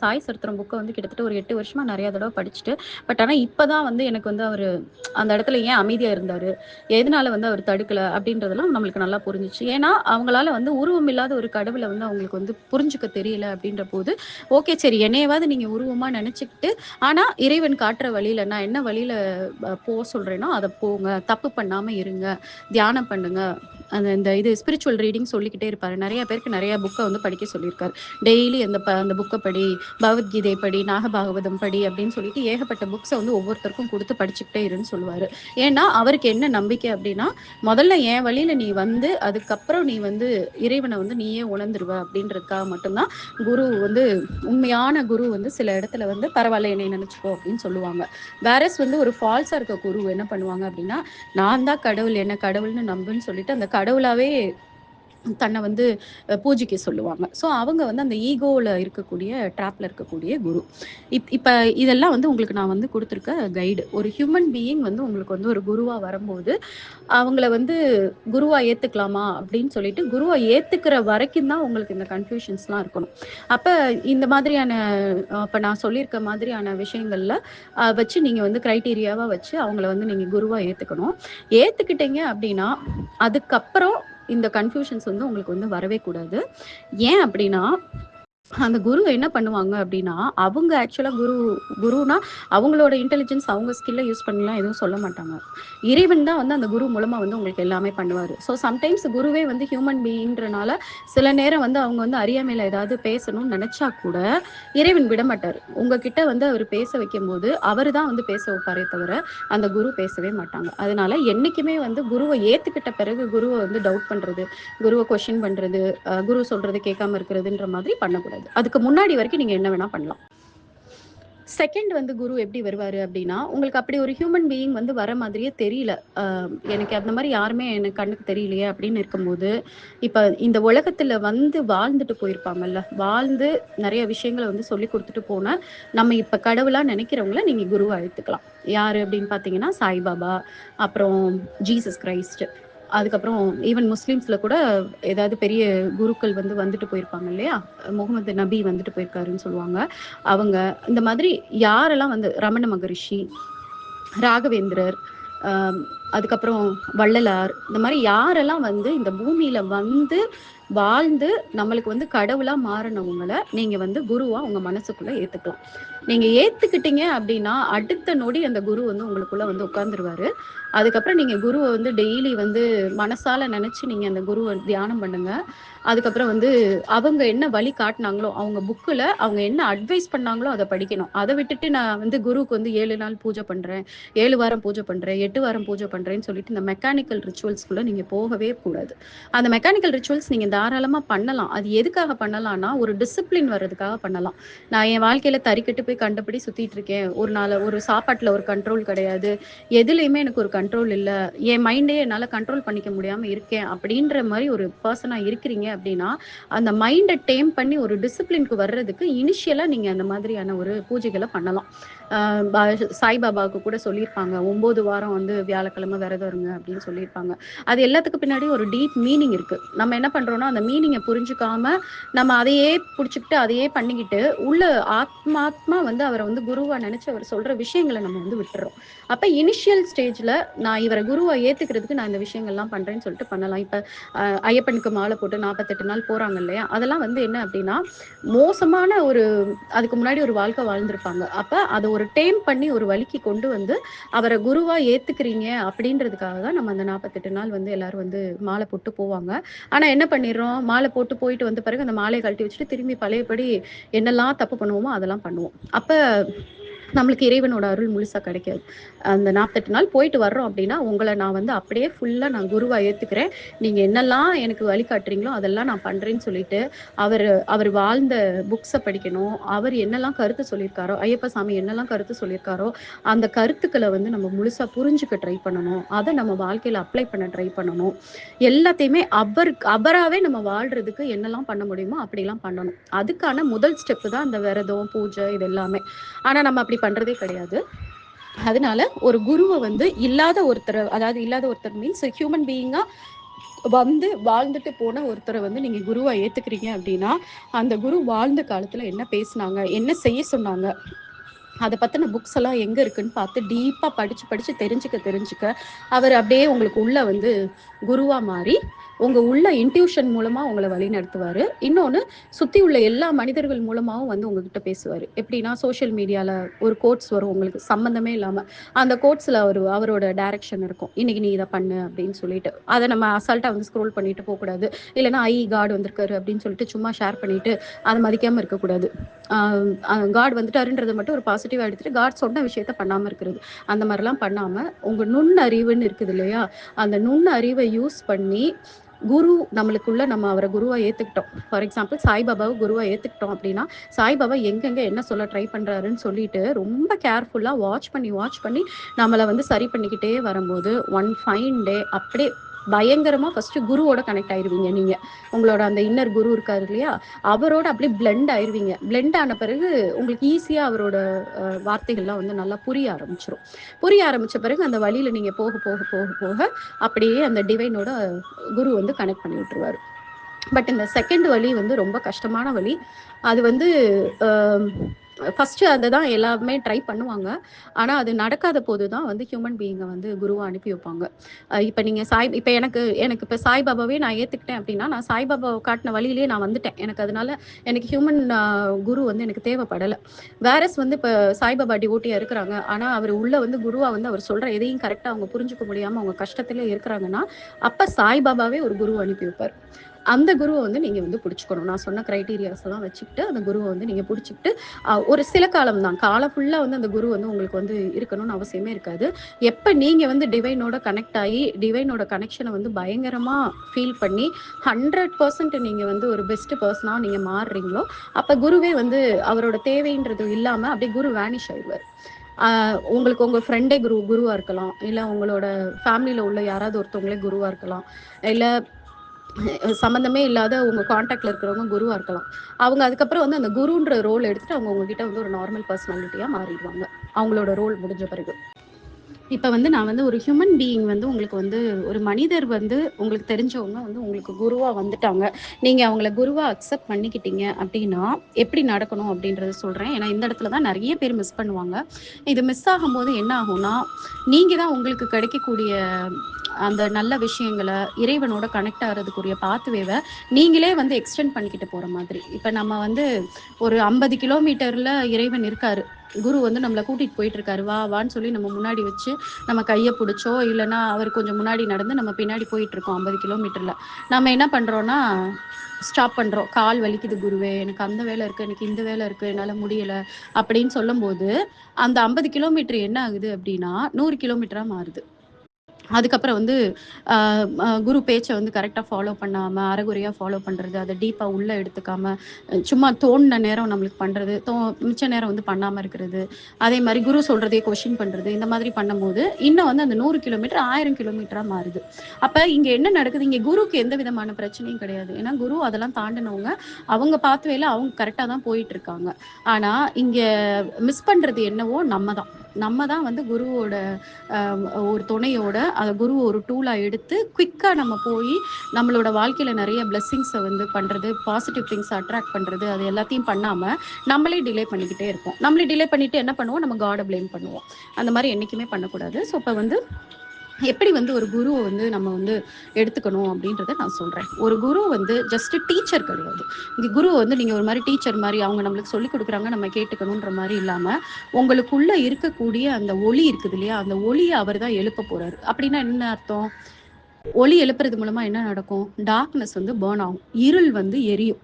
சாய் சரித்திரம் புக்க வந்து கிட்டத்தட்ட ஒரு 8 வருஷமா நிறைய தடவை படிச்சுட்டு, பட் ஆனா இப்பதான் வந்து எனக்கு வந்து அவரு அந்த இடத்துல ஏன் அமைதியா இருந்தாரு? எதனால வந்து அவர் தடுக்கல? அப்படின்றதெல்லாம் நம்மளுக்கு நல்லா புரிஞ்சுச்சு. ஏன்னா, அவங்களால வந்து உருவம் இல்லாத ஒரு கடவுள வந்து அவங்களுக்கு வந்து புரிஞ்சுக்க தெரியல அப்படின்ற போது, ஓகே சரி என்னையவாது நீங்க உருவமா நினைச்சுக்கிட்டு, ஆனா இறைவன் காட்டுற வழியில நான் என்ன வழியில சொல்றேனோ அத போங்க. தப்பு பண்ணாம இருங்க. தியானம் பண்ணுங்க. இந்த இது ஸ்பிரிச்சுவல் ரீடிங் சொல்லிக்கிட்டே இருப்பாரு. நிறைய பேருக்கு நிறைய புக்கை வந்து படிக்க சொல்லியிருக்காரு. டெய்லி அந்த புக்கை படி, பகவத்கீதை படி, நாகபாகவதம் படி அப்படின்னு சொல்லிட்டு ஏகப்பட்ட புக்ஸை வந்து ஒவ்வொருத்தருக்கும் கொடுத்து படிச்சுக்கிட்டே இருன்னு சொல்லுவாரு. ஏன்னா அவருக்கு என்ன நம்பிக்கை அப்படின்னா, முதல்ல என் வழியில நீ வந்து அதுக்கப்புறம் நீ வந்து இறைவனை வந்து நீயே உணர்ந்துருவ அப்படின்றதுக்காக மட்டும்தான் குரு வந்து உண்மையான குரு வந்து சில இடத்துல வந்து பரவாயில்ல என்னை நினைச்சுக்கோ அப்படின்னு சொல்லுவாங்க. வேறஸ் வந்து ஒரு ஃபால்ஸா இருக்க குரு என்ன பண்ணுவாங்க அப்படின்னா, நான் தான் கடவுள் என்ன கடவுள்னு நம்புன்னு சொல்லிட்டு அந்த கடவுளாவே தன்னை வந்து பூஜிக்க சொல்லுவாங்க. ஸோ அவங்க வந்து அந்த ஈகோல இருக்கக்கூடிய ட்ராப்ல இருக்கக்கூடிய குரு. இப்ப இதெல்லாம் வந்து உங்களுக்கு நான் வந்து கொடுத்துருக்க கைடு. ஒரு ஹியூமன் பீயிங் வந்து உங்களுக்கு வந்து ஒரு குருவா வரும்போது அவங்கள வந்து குருவா ஏத்துக்கலாமா அப்படின்னு சொல்லிட்டு குருவா ஏத்துக்கிற வரைக்கும் தான் உங்களுக்கு இந்த கன்ஃபியூஷன்ஸ்லாம் இருக்கணும். அப்ப இந்த மாதிரியான இப்ப நான் சொல்லியிருக்க மாதிரியான விஷயங்கள்ல வச்சு நீங்க வந்து கிரைட்டீரியாவா வச்சு அவங்கள வந்து நீங்க குருவா ஏத்துக்கணும். ஏத்துக்கிட்டீங்க அப்படின்னா அதுக்கப்புறம் இந்த கன்ஃபியூஷன்ஸ் வந்து உங்களுக்கு வந்து வரவே கூடாது. ஏன் அப்படின்னா அந்த குரு என்ன பண்ணுவாங்க அப்படின்னா, அவங்க ஆக்சுவலா குருனா அவங்களோட இன்டெலிஜென்ஸ் அவங்க ஸ்கில்ல யூஸ் பண்ணிலாம் எதுவும் சொல்ல மாட்டாங்க. இறைவன் தான் வந்து அந்த குரு மூலமா வந்து உங்களுக்கு எல்லாமே பண்ணுவாரு. ஸோ சம்டைம்ஸ் குருவே வந்து ஹியூமன் பீயிங்ன்றனால சில நேரம் வந்து அவங்க வந்து அறியாமையில ஏதாவது பேசணும்னு நினைச்சா கூட இறைவன் விட மாட்டாரு. உங்ககிட்ட வந்து அவர் பேச வைக்கும்போது அவர் தான் வந்து பேச வைப்பாரே தவிர அந்த குரு பேசவே மாட்டாங்க. அதனால என்னைக்குமே வந்து குருவை ஏத்துக்கிட்ட பிறகு குருவை வந்து டவுட் பண்றது, குருவை கொஸ்டின் பண்றது, குரு சொல்றது கேட்காம இருக்கிறதுன்ற மாதிரி பண்ணக்கூடாது. அதுக்கு முன்னாடி வரைக்கும் நீங்க என்ன வேணா பண்ணலாம். செகண்ட் வந்து குரு எப்படி வருவாரு அப்படின்னா, உங்களுக்கு அப்படி ஒரு ஹியூமன் பீயிங் வந்து வர மாதிரியே தெரியல. எனக்கு அந்த மாதிரி யாருமே எனக்கு கண்ணுக்கு தெரியலையே அப்படின்னு இருக்கும்போது, இப்ப இந்த உலகத்துல வந்து வாழ்ந்துட்டு போயிருப்பாங்கல்ல, வாழ்ந்து நிறைய விஷயங்களை வந்து சொல்லி கொடுத்துட்டு போன நம்ம இப்ப கடவுளா நினைக்கிறவங்கள நீங்க குருவா எடுத்துக்கலாம். யாரு அப்படின்னு பாத்தீங்கன்னா சாய்பாபா, அப்புறம் ஜீசஸ் கிரைஸ்ட், அதுக்கப்புறம் ஈவன் முஸ்லிம்ஸ்ல கூட ஏதாவது பெரிய குருக்கள் வந்து வந்துட்டு போயிருப்பாங்க இல்லையா, முகமது நபி வந்துட்டு போயிருக்காருன்னு சொல்லுவாங்க. அவங்க இந்த மாதிரி யாரெல்லாம் வந்து ரமண மகரிஷி, ராகவேந்திரர், அதுக்கப்புறம் வள்ளலார், இந்த மாதிரி யாரெல்லாம் வந்து இந்த பூமியில வந்து வாழ்ந்து நம்மளுக்கு வந்து கடவுளா மாறினவங்கள நீங்க வந்து குருவா உங்க மனசுக்குள்ள ஏத்துக்கலாம். நீங்க ஏத்துக்கிட்டீங்க அப்படின்னா அடுத்த நொடி அந்த குரு வந்து உங்களுக்குள்ள வந்து உட்கார்ந்துருவாரு. அதுக்கப்புறம் நீங்க குருவை வந்து டெய்லி வந்து மனசால நினைச்சு நீங்க அந்த குருவை தியானம் பண்ணுங்க. அதுக்கப்புறம் வந்து அவங்க என்ன வழி காட்டினாங்களோ அவங்க புக்கில் அவங்க என்ன அட்வைஸ் பண்ணாங்களோ அதை படிக்கணும். அதை விட்டுட்டு நான் வந்து குருவுக்கு வந்து 7 நாள் பூஜை பண்றேன், 7 வாரம் பூஜை பண்றேன், 8 வாரம் பூஜை பண்றேன்னு சொல்லிட்டு இந்த மெக்கானிக்கல் ரிச்சுவல்ஸ்குள்ள நீங்க போகவே கூடாது. அந்த மெக்கானிக்கல் ரிச்சுவல்ஸ் நீங்க தாராளமா பண்ணலாம். அது எதுக்காக பண்ணலாம்னா ஒரு டிசிப்ளின் வர்றதுக்காக பண்ணலாம். நான் என் வாழ்க்கையில தறிக்கட்டு போய் கண்டபடி சுத்திட்டு இருக்கேன், ஒரு நாள் ஒரு சாப்பாட்டுல ஒரு கண்ட்ரோல் கிடையாது, எதுலையுமே எனக்கு ஒரு கண்ட்ரோல் இல்ல, என் மைண்டே என்னால கண்ட்ரோல் பண்ணிக்க முடியாம இருக்கேன் அப்படின்ற மாதிரி ஒரு பர்சனா இருக்கிறீங்க அப்படின்னா அந்த மைண்டை டேம் பண்ணி ஒரு டிசிப்ளினுக்கு வர்றதுக்கு இனிஷியலா நீங்க அந்த மாதிரியான ஒரு பூஜைகளை பண்ணலாம். சாய்பாபாவுக்கு கூட சொல்லியிருப்பாங்க 9 வாரம் வந்து வியாழக்கிழமை விரதம் இருங்க அப்படின்னு சொல்லியிருப்பாங்க. அது எல்லாத்துக்கு பின்னாடி ஒரு டீப் மீனிங் இருக்கு. நம்ம என்ன பண்றோம்னா பண்றோம்னா அந்த மீனிங்கை புரிஞ்சுக்காம நம்ம அதையே பிடிச்சிக்கிட்டு அதையே பண்ணிக்கிட்டு உள்ள ஆத்மாத்மா வந்து அவரை வந்து குருவா நினைச்சு அவர் சொல்ற விஷயங்களை நம்ம வந்து விட்டுறோம். அப்ப இனிஷியல் ஸ்டேஜ்ல நான் இவரை குருவா ஏத்துக்கிறதுக்கு நான் இந்த விஷயங்கள்லாம் பண்றேன்னு சொல்லிட்டு பண்ணலாம். இப்ப ஐயப்பனுக்கு மாலை போட்டு 48 நாள் போறாங்க இல்லையா, அதெல்லாம் வந்து என்ன அப்படின்னா மோசமான ஒரு அதுக்கு முன்னாடி ஒரு வாழ்க்கை வாழ்ந்திருப்பாங்க. அப்ப அதை ஒரு டேம் பண்ணி ஒரு வழிக்கு கொண்டு வந்து அவரை குருவா ஏத்துக்கிறீங்க அப்படின்றதுக்காக தான் நம்ம அந்த 48 நாள் வந்து எல்லாரும் வந்து மாலை போட்டு போவாங்க. ஆனா என்ன பண்ணிடுறோம், மாலை போட்டு போயிட்டு வந்த பிறகு அந்த மாலையை கழட்டி வச்சுட்டு திரும்பி பழையபடி என்னெல்லாம் தப்பு பண்ணுவோமோ அதெல்லாம் பண்ணுவோம். அப்ப நம்மளுக்கு இறைவனோட அருள் முழுசா கிடைக்காது. அந்த 48 நாள் போயிட்டு வர்றோம் அப்படின்னா உங்களை நான் வந்து அப்படியே ஃபுல்லா நான் குருவா ஏத்துக்கிறேன், நீங்க என்னெல்லாம் எனக்கு வழிகாட்டுறீங்களோ அதெல்லாம் நான் பண்றேன்னு சொல்லிட்டு அவர் அவர் வாழ்ந்த புக்ஸை படிக்கணும். அவர் என்னெல்லாம் கருத்து சொல்லியிருக்காரோ, ஐயப்ப சாமி என்னெல்லாம் கருத்து சொல்லியிருக்காரோ அந்த கருத்துக்களை வந்து நம்ம முழுசா புரிஞ்சுக்க ட்ரை பண்ணணும். அதை நம்ம வாழ்க்கையில அப்ளை பண்ண ட்ரை பண்ணணும். எல்லாத்தையுமே அவராவே நம்ம வாழ்றதுக்கு என்னெல்லாம் பண்ண முடியுமோ அப்படிலாம் பண்ணணும். அதுக்கான முதல் ஸ்டெப் தான் அந்த விரதம், பூஜை இது எல்லாமே. ஆனா நம்ம அப்படி பண்றதே கிடையாது. அதனால ஒரு குருவை வந்து இல்லாத ஒருத்தர், அதாவது இல்லாத ஒருத்தர் மீன்ஸ் ஹியூமன் பீயிங்கா வந்து வாழ்ந்துட்டு போன ஒருத்தரை வந்து நீங்க குருவா ஏத்துக்கிறீங்க அப்படின்னா அந்த குரு வாழ்ந்த காலத்துல என்ன பேசினாங்க, என்ன செய்ய சொன்னாங்க, அதை பற்றின புக்ஸ் எல்லாம் எங்கே இருக்குன்னு பார்த்து டீப்பாக படித்து தெரிஞ்சுக்க அவர் அப்படியே உங்களுக்கு உள்ள வந்து குருவாக மாறி உங்கள் உள்ள இன்ட்யூஷன் மூலமாக உங்களை வழி நடத்துவார். இன்னொன்று சுற்றி உள்ள எல்லா மனிதர்கள் மூலமாகவும் வந்து உங்ககிட்ட பேசுவார். எப்படின்னா சோஷியல் மீடியாவில் ஒரு கோட்ஸ் வரும் உங்களுக்கு சம்மந்தமே இல்லாமல், அந்த கோட்ஸில் அவரோட டைரக்ஷன் இருக்கும், இன்னைக்கு நீ இதை பண்ணு அப்படின்னு சொல்லிட்டு. அதை நம்ம அசால்ட்டாக வந்து ஸ்க்ரோல் பண்ணிட்டு போகக்கூடாது. இல்லைன்னா காட் வந்திருக்காரு அப்படின்னு சொல்லிட்டு சும்மா ஷேர் பண்ணிட்டு அதை மதிக்காமல் இருக்கக்கூடாது. காட் வந்துட்டாருன்றதை மட்டும் ஒரு பாசிட்டிவாக எடுத்துட்டு காட் சொன்ன விஷயத்த பண்ணாமல் இருக்கிறது, அந்த மாதிரிலாம் பண்ணாமல் உங்கள் நுண்ணறிவுன்னு இருக்குது இல்லையா, அந்த நுண்ணறிவை யூஸ் பண்ணி குரு நம்மளுக்குள்ள நம்ம அவரை குருவா ஏத்துக்கிட்டோம். ஃபார் எக்ஸாம்பிள் சாய்பாபாவை குருவா ஏத்துக்கிட்டோம் அப்படின்னா சாய்பாபா எங்கெங்க என்ன சொல்ல ட்ரை பண்றாருன்னு சொல்லிட்டு ரொம்ப கேர்ஃபுல்லா வாட்ச் பண்ணி நம்மளை வந்து சரி பண்ணிக்கிட்டே வரும்போது ஒன் ஃபைன் டே அப்படியே பயங்கரமா ஃபர்ஸ்ட் குருவோட கனெக்ட் ஆயிருவீங்க. நீங்க உங்களோட அந்த இன்னர் குரு இருக்காரு இல்லையா, அவரோட அப்படியே பிளெண்ட் ஆயிருவீங்க. பிளெண்ட் ஆன பிறகு உங்களுக்கு ஈஸியா அவரோட வார்த்தைகள்லாம் வந்து நல்லா புரிய ஆரம்பிச்சிடும். புரிய ஆரம்பிச்ச பிறகு அந்த வழியில நீங்க போக போக போக போக அப்படியே அந்த டிவைனோட குரு வந்து கனெக்ட் பண்ணி விட்டுருவாரு. பட் இந்த செகண்ட் வழி வந்து ரொம்ப கஷ்டமான வழி. அது வந்து ஃபஸ்ட்டு அதை தான் எல்லாருமே ட்ரை பண்ணுவாங்க. ஆனால் அது நடக்காத போது தான் வந்து ஹியூமன் பீயிங்கை வந்து குருவை அனுப்பி வைப்பாங்க. இப்போ நீங்கள் இப்போ எனக்கு எனக்கு இப்போ சாய்பாபாவே நான் ஏற்றுக்கிட்டேன் அப்படின்னா நான் சாய்பாபா காட்டின வழியிலேயே நான் வந்துட்டேன். எனக்கு அதனால எனக்கு ஹியூமன் குரு வந்து எனக்கு தேவைப்படலை. வேறஸ் வந்து இப்போ சாய்பாபா டிவோட்டியாக இருக்கிறாங்க, ஆனால் அவர் உள்ள வந்து குருவாக வந்து அவர் சொல்கிற எதையும் கரெக்டாக அவங்க புரிஞ்சுக்க முடியாமல் அவங்க கஷ்டத்திலே இருக்கிறாங்கன்னா அப்போ சாய்பாபாவே ஒரு குருவை அனுப்பி வைப்பார். அந்த குருவை வந்து நீங்கள் வந்து பிடிச்சிக்கணும். நான் சொன்ன க்ரைட்டீரியாஸை தான் வச்சுக்கிட்டு அந்த குருவை வந்து நீங்கள் பிடிச்சிக்கிட்டு ஒரு சில காலம் தான், காலம் ஃபுல்லாக வந்து அந்த குரு வந்து உங்களுக்கு வந்து இருக்கணும்னு அவசியமே இருக்காது. எப்போ நீங்கள் வந்து டிவைனோட கனெக்ட் ஆகி டிவைனோட கனெக்ஷனை வந்து பயங்கரமாக ஃபீல் பண்ணி 100% நீங்கள் வந்து ஒரு பெஸ்ட் பர்சனாக நீங்கள் மாறுறீங்களோ அப்போ குருவே வந்து அவரோட தேவைன்றது இல்லாமல் அப்படியே குரு வேனிஷ் ஆயிடுவார். உங்களுக்கு உங்கள் ஃப்ரெண்டே குருவாக இருக்கலாம், இல்லை உங்களோட ஃபேமிலியில் உள்ள யாராவது ஒருத்தவங்களே குருவாக இருக்கலாம், இல்லை சம்மந்தமே இல்லாத உங்க காண்டாக்ட்ல இருக்கிறவங்க குருவா இருக்கலாம். அவங்க அதுக்கப்புறம் வந்து அந்த குருன்ற ரோல் எடுத்துட்டு அவங்க உங்ககிட்ட வந்து ஒரு நார்மல் பர்சனாலிட்டியா மாறிடுவாங்க அவங்களோட ரோல் முடிஞ்ச பிறகு. இப்போ வந்து நான் வந்து ஒரு ஹியூமன் பீயிங் வந்து உங்களுக்கு வந்து ஒரு மனிதர் வந்து உங்களுக்கு தெரிஞ்சவங்க வந்து உங்களுக்கு குருவாக வந்துட்டாங்க, நீங்கள் அவங்கள குருவாக அக்செப்ட் பண்ணிக்கிட்டீங்க அப்படின்னா எப்படி நடக்கணும் அப்படின்றத சொல்கிறேன். ஏன்னா இந்த இடத்துல தான் நிறைய பேர் மிஸ் பண்ணுவாங்க. இது மிஸ் ஆகும்போது என்ன ஆகும்னா நீங்கள் தான் உங்களுக்கு கிடைக்கக்கூடிய அந்த நல்ல விஷயங்களை இறைவனோட கனெக்ட் ஆகிறதுக்குரிய பாத்வேவை நீங்களே வந்து எக்ஸ்டெண்ட் பண்ணிக்கிட்டு போகிற மாதிரி. இப்போ நம்ம வந்து ஒரு 50 கிலோமீட்டரில் இறைவன் இருக்காரு, குரு வந்து நம்மளை கூட்டிகிட்டு போயிட்டு இருக்காரு, வான்னு சொல்லி நம்ம முன்னாடி வச்சு நம்ம கையை பிடிச்சோ இல்லைன்னா அவர் கொஞ்சம் முன்னாடி நடந்து நம்ம பின்னாடி போயிட்டு இருக்கோம் 50 கிலோமீட்டரில். நம்ம என்ன பண்ணுறோன்னா ஸ்டாப் பண்ணுறோம், கால் வலிக்குது குருவே, எனக்கு அந்த வேலை இருக்குது, எனக்கு இந்த வேலை இருக்குது, என்னால் முடியலை அப்படின்னு சொல்லும்போது அந்த 50 கிலோமீட்டர் என்ன ஆகுது அப்படின்னா 100 கிலோமீட்டராக மாறுது. அதுக்கப்புறம் வந்து குரு பேச்சை வந்து கரெக்டாக ஃபாலோ பண்ணாமல் அரைகுறையாக ஃபாலோ பண்ணுறது, அதை டீப்பாக உள்ளே எடுத்துக்காமல் சும்மா தோணின நேரம் நம்மளுக்கு பண்ணுறது, மிச்ச நேரம் வந்து பண்ணாமல் இருக்கிறது, அதே மாதிரி குரு சொல்கிறதே கொஷின் பண்ணுறது, இந்த மாதிரி பண்ணும்போது இன்னும் வந்து அந்த 100 கிலோமீட்டர் 1000 கிலோமீட்டராக மாறுது. அப்போ இங்கே என்ன நடக்குது, இங்கே குருக்கு எந்த விதமான பிரச்சனையும் கிடையாது. ஏன்னா குரு அதெல்லாம் தாண்டினவங்க, அவங்க பாத்வேல அவங்க கரெக்டாக தான் போயிட்டு இருக்காங்க. ஆனால் இங்கே மிஸ் பண்ணுறது என்னவோ நம்ம தான். நம்ம தான் வந்து குருவோட ஒரு துணையோட அதை குரு ஒரு டூலாக எடுத்து குவிக்காக நம்ம போய் நம்மளோட வாழ்க்கையில் நிறைய பிளெஸ்ஸிங்ஸை வந்து பண்ணுறது, பாசிட்டிவ் திங்ஸ் அட்ராக்ட் பண்ணுறது, அது எல்லாத்தையும் பண்ணாமல் நம்மளே டிலே பண்ணிக்கிட்டே இருப்போம். நம்மளே டிலே பண்ணிவிட்டு என்ன பண்ணுவோம், நம்ம காடை ப்ளேம் பண்ணுவோம். அந்த மாதிரி என்றைக்குமே பண்ணக்கூடாது. ஸோ இப்போ வந்து எப்படி வந்து ஒரு குருவை வந்து நம்ம வந்து எடுத்துக்கணும் அப்படின்றத நான் சொல்கிறேன். ஒரு குரு வந்து ஜஸ்ட் டீச்சர் கிடையாது. இங்கே குரு வந்து நீங்கள் ஒரு மாதிரி டீச்சர் மாதிரி அவங்க நம்மளுக்கு சொல்லிக் கொடுக்குறாங்க, நம்ம கேட்டுக்கணுன்ற மாதிரி இல்லாமல் உங்களுக்குள்ளே இருக்கக்கூடிய அந்த ஒளி இருக்குது இல்லையா, அந்த ஒளியை அவர் தான் எழுப்ப போகிறாரு. அப்படின்னா என்ன அர்த்தம்? ஒளி எழுப்புறது மூலமா என்ன நடக்கும்? டார்க்னஸ் வந்து பேர்ன் ஆகும், இருள் வந்து எரியும்.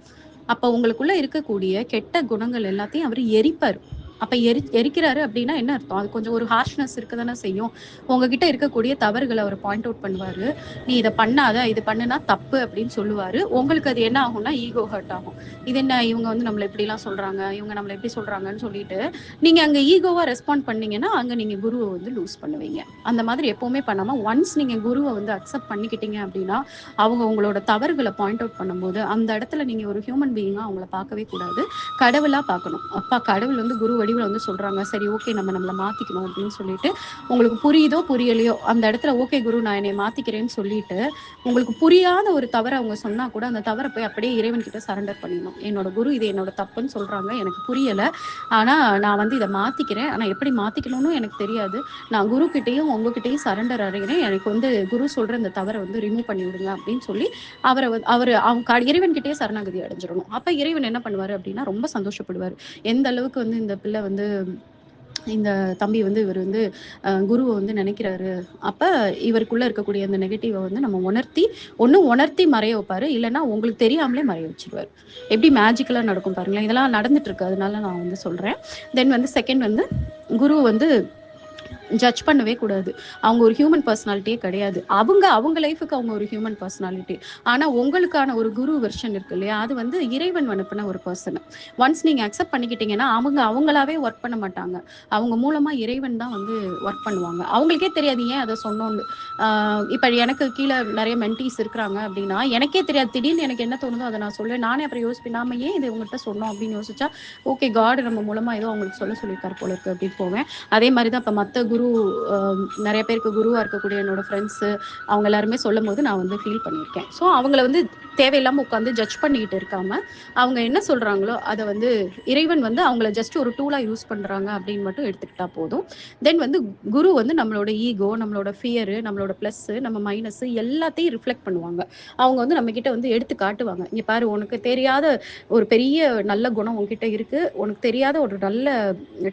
அப்போ உங்களுக்குள்ள இருக்கக்கூடிய கெட்ட குணங்கள் எல்லாத்தையும் அவர் எரிப்பார். அப்போ எரிக்கிறாரு அப்படின்னா என்ன அர்த்தம்? அது கொஞ்சம் ஒரு ஹார்ஷ்னஸ் இருக்க தானே செய்யும். உங்ககிட்ட இருக்கக்கூடிய தவறுகளை அவர் பாயிண்ட் அவுட் பண்ணுவார். நீ இதை பண்ணாத, இது பண்ணுனா தப்பு அப்படின்னு சொல்லுவார். உங்களுக்கு அது என்ன ஆகும்னா ஈகோ ஹர்ட் ஆகும். இது என்ன இவங்க வந்து நம்மளை இப்படிலாம் சொல்கிறாங்க, இவங்க நம்மளை எப்படி சொல்கிறாங்கன்னு சொல்லிட்டு நீங்கள் அங்கே ஈகோவாக ரெஸ்பாண்ட் பண்ணீங்கன்னா அங்கே நீங்கள் குருவை வந்து லூஸ் பண்ணுவீங்க. அந்த மாதிரி எப்போவுமே பண்ணாமல் ஒன்ஸ் நீங்கள் குருவை வந்து அக்செப்ட் பண்ணிக்கிட்டீங்க அப்படின்னா அவங்க உங்களோட தவறுகளை பாயிண்ட் அவுட் பண்ணும்போது அந்த இடத்துல நீங்கள் ஒரு ஹியூமன் பீயிங்காக அவங்கள பார்க்கவே கூடாது, கடவுளாக பார்க்கணும். அப்பா கடவுள் வந்து குரு வடிவில் வந்து சொல்கிறாங்க, சரி ஓகே நம்மளை மாற்றிக்கணும் அப்படின்னு சொல்லிட்டு உங்களுக்கு புரியுதோ புரியலையோ அந்த இடத்துல ஓகே குரு நான் என்னை மாற்றிக்கிறேன்னு சொல்லிட்டு உங்களுக்கு புரியாத ஒரு தவறை அவங்க சொன்னால் கூட அந்த தவறை போய் அப்படியே இறைவன் கிட்ட சரண்டர் பண்ணிடணும். என்னோட குரு இது என்னோட தப்புன்னு சொல்கிறாங்க, எனக்கு புரியலை, ஆனால் நான் வந்து இதை மாற்றிக்கிறேன், ஆனால் எப்படி மாற்றிக்கணும்னு எனக்கு தெரியாது, நான் குரு கிட்டேயும் உங்ககிட்டையும் சரண்டர் அடைகிறேன், எனக்கு வந்து குரு சொல்கிற இந்த தவறை வந்து ரிமூவ் பண்ணி விடுங்க அப்படின்னு சொல்லி அவங்க இறைவன் கிட்டே சரணாகதி அடைஞ்சிடணும். அப்போ இறைவன் என்ன பண்ணுவார் அப்படின்னா ரொம்ப சந்தோஷப்படுவார். எந்த அளவுக்கு வந்து இந்த பிள்ளை வந்து இந்த தம்பி வந்து இவர் வந்து குருவை வந்து நினைக்கிறாரு, அப்போ இவருக்குள்ளே இருக்கக்கூடிய அந்த நெகட்டிவை வந்து நம்ம உணர்த்தி மறைய வைப்பார், இல்லைன்னா உங்களுக்கு தெரியாமலே மறைய வச்சிருவார். எப்படி மேஜிக்கலாக நடக்கும் பாருங்களேன். இதெல்லாம் நடந்துட்டு இருக்கு, அதனால நான் வந்து சொல்கிறேன். தென் வந்து செகண்ட் வந்து குரு வந்து ஜட்ஜ் பண்ணவே கூடாது. அவங்க ஒரு ஹியூமன் பர்சனாலிட்டியே கிடையாது. அவங்க லைஃபுக்கு அவங்க ஒரு ஹியூமன் பர்சனாலிட்டி. ஆனால் உங்களுக்கான ஒரு குரு வெர்ஷன் இருக்கு இல்லையா, அது வந்து இறைவன் அனுப்பின ஒரு பர்சன். ஒன்ஸ் நீங்கள் அக்செப்ட் பண்ணிக்கிட்டீங்கன்னா அவங்களாவே ஒர்க் பண்ண மாட்டாங்க. அவங்க மூலமாக இறைவன் தான் வந்து ஒர்க் பண்ணுவாங்க. அவங்களுக்கே தெரியாது ஏன் அதை சொன்னோன்னு. இப்போ எனக்கு கீழே நிறைய மென்டீஸ் இருக்கிறாங்க அப்படின்னா எனக்கே தெரியாது, திடீர்னு எனக்கு என்ன தோணுதோ அதை நான் சொல்லுவேன். நானே அப்புறம் யோசிப்பேன், நாம ஏன் இது உங்கள்கிட்ட சொன்னோம் அப்படின்னு யோசிச்சா ஓகே காட் நம்ம மூலமாக ஏதோ அவங்களுக்கு சொல்லியிருக்காரு போல இருக்கு அப்படின்னு போவேன். அதே மாதிரி தான் இப்போ மற்ற குரு நிறைய பேருக்கு குருவாக இருக்கக்கூடிய என்னோட ஃப்ரெண்ட்ஸு அவங்க எல்லாருமே சொல்லும் போது நான் வந்து ஃபீல் பண்ணியிருக்கேன். ஸோ அவங்கள வந்து தேவையில்லாமல் உட்காந்து ஜட்ஜ் பண்ணிக்கிட்டு இருக்காமல் அவங்க என்ன சொல்கிறாங்களோ அதை வந்து இறைவன் வந்து அவங்கள ஜஸ்ட் ஒரு டூலாக யூஸ் பண்ணுறாங்க அப்படின்னு மட்டும் எடுத்துக்கிட்டா போதும். தென் வந்து குரு வந்து நம்மளோட ஈகோ, நம்மளோட ஃபியரு, நம்மளோட ப்ளஸ்ஸு, நம்ம மைனஸு எல்லாத்தையும் ரிஃப்ளெக்ட் பண்ணுவாங்க. அவங்க வந்து நம்மக்கிட்ட வந்து எடுத்து காட்டுவாங்க, இங்கே பாரு உனக்கு தெரியாத ஒரு பெரிய நல்ல குணம் உங்ககிட்ட இருக்குது, உனக்கு தெரியாத ஒரு நல்ல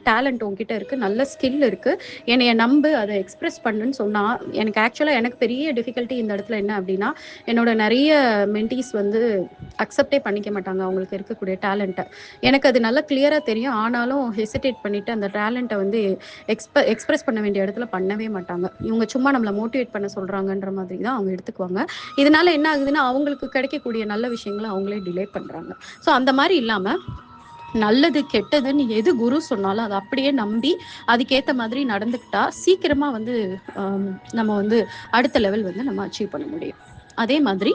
டேலண்ட் உங்ககிட்ட இருக்குது, நல்ல ஸ்கில் இருக்குது, என்னைய நம்பு, அதை எக்ஸ்பிரஸ் பண்ணுன்னு சொன்னால் எனக்கு பெரிய டிஃபிகல்ட்டி இந்த இடத்துல என்ன அப்படின்னா என்னோட நிறைய மென்டீஸ் வந்து அக்செப்டே பண்ணிக்க மாட்டாங்க அவங்களுக்கு இருக்கக்கூடிய டேலண்ட்டை. எனக்கு அது நல்லா கிளியராக தெரியும், ஆனாலும் ஹெசிடேட் பண்ணிவிட்டு அந்த டேலண்ட்டை வந்து எக்ஸ்பிரஸ் பண்ண வேண்டிய இடத்துல பண்ணவே மாட்டாங்க. இவங்க சும்மா நம்மளை மோட்டிவேட் பண்ண சொல்கிறாங்கன்ற மாதிரி தான் அவங்க எடுத்துக்குவாங்க. இதனால என்ன ஆகுதுன்னா அவங்களுக்கு கிடைக்கக்கூடிய நல்ல விஷயங்களை அவங்களே டிலே பண்ணுறாங்க. ஸோ அந்த மாதிரி இல்லாமல் நல்லது கெட்டதுன்னு எது குரு சொன்னாலும் அதை அப்படியே நம்பி அதுக்கேற்ற மாதிரி நடந்துக்கிட்டா சீக்கிரமாக வந்து நம்ம வந்து அடுத்த லெவல் வந்து நம்ம அச்சீவ் பண்ண முடியும். அதே மாதிரி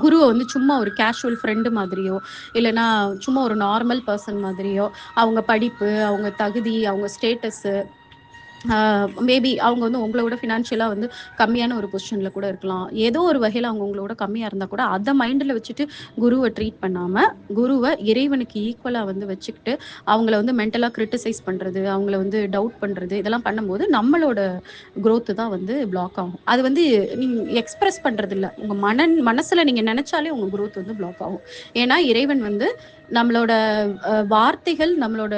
குருவை வந்து சும்மா ஒரு கேஷுவல் ஃப்ரெண்டு மாதிரியோ இல்லைனா சும்மா ஒரு நார்மல் பர்சன் மாதிரியோ அவங்க படிப்பு, அவங்க தகுதி, அவங்க ஸ்டேட்டஸு, மேபி அவங்க வந்து உங்களோட ஃபினான்ஷியலாக வந்து கம்மியான ஒரு பொசிஷனில் கூட இருக்கலாம், ஏதோ ஒரு வகையில் அவங்க உங்களோட கம்மியாக இருந்தால் கூட அதை மைண்டில் வச்சுட்டு குருவை ட்ரீட் பண்ணாமல் குருவை இறைவனுக்கு ஈக்குவலாக வந்து வச்சுக்கிட்டு அவங்கள வந்து மென்டலாக கிரிட்டிசைஸ் பண்ணுறது, அவங்கள வந்து டவுட் பண்ணுறது, இதெல்லாம் பண்ணும்போது நம்மளோட க்ரோத்து தான் வந்து பிளாக் ஆகும். அது வந்து நீங்கள் எக்ஸ்பிரஸ் பண்ணுறது இல்லை, உங்கள் மனசில் நீங்கள் நினச்சாலே உங்கள் க்ரோத் வந்து பிளாக் ஆகும். ஏன்னா இறைவன் வந்து நம்மளோட வார்த்தைகள், நம்மளோட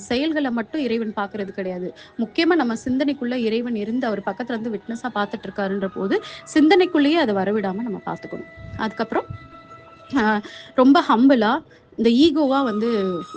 செயல்களை மட்டும் இறைவன் பார்க்கறது கிடையாது. முக்கியமாக நம்ம சிந்தனைக்குள்ளே இறைவன் இருந்து அவர் பக்கத்தில் இருந்து விட்னஸாக பார்த்துட்டு இருக்காருன்ற போது சிந்தனைக்குள்ளேயே அதை வரவிடாமல் நம்ம பார்த்துக்கணும். அதுக்கப்புறம் ரொம்ப ஹம்பிளாக இந்த ஈகோவாக வந்து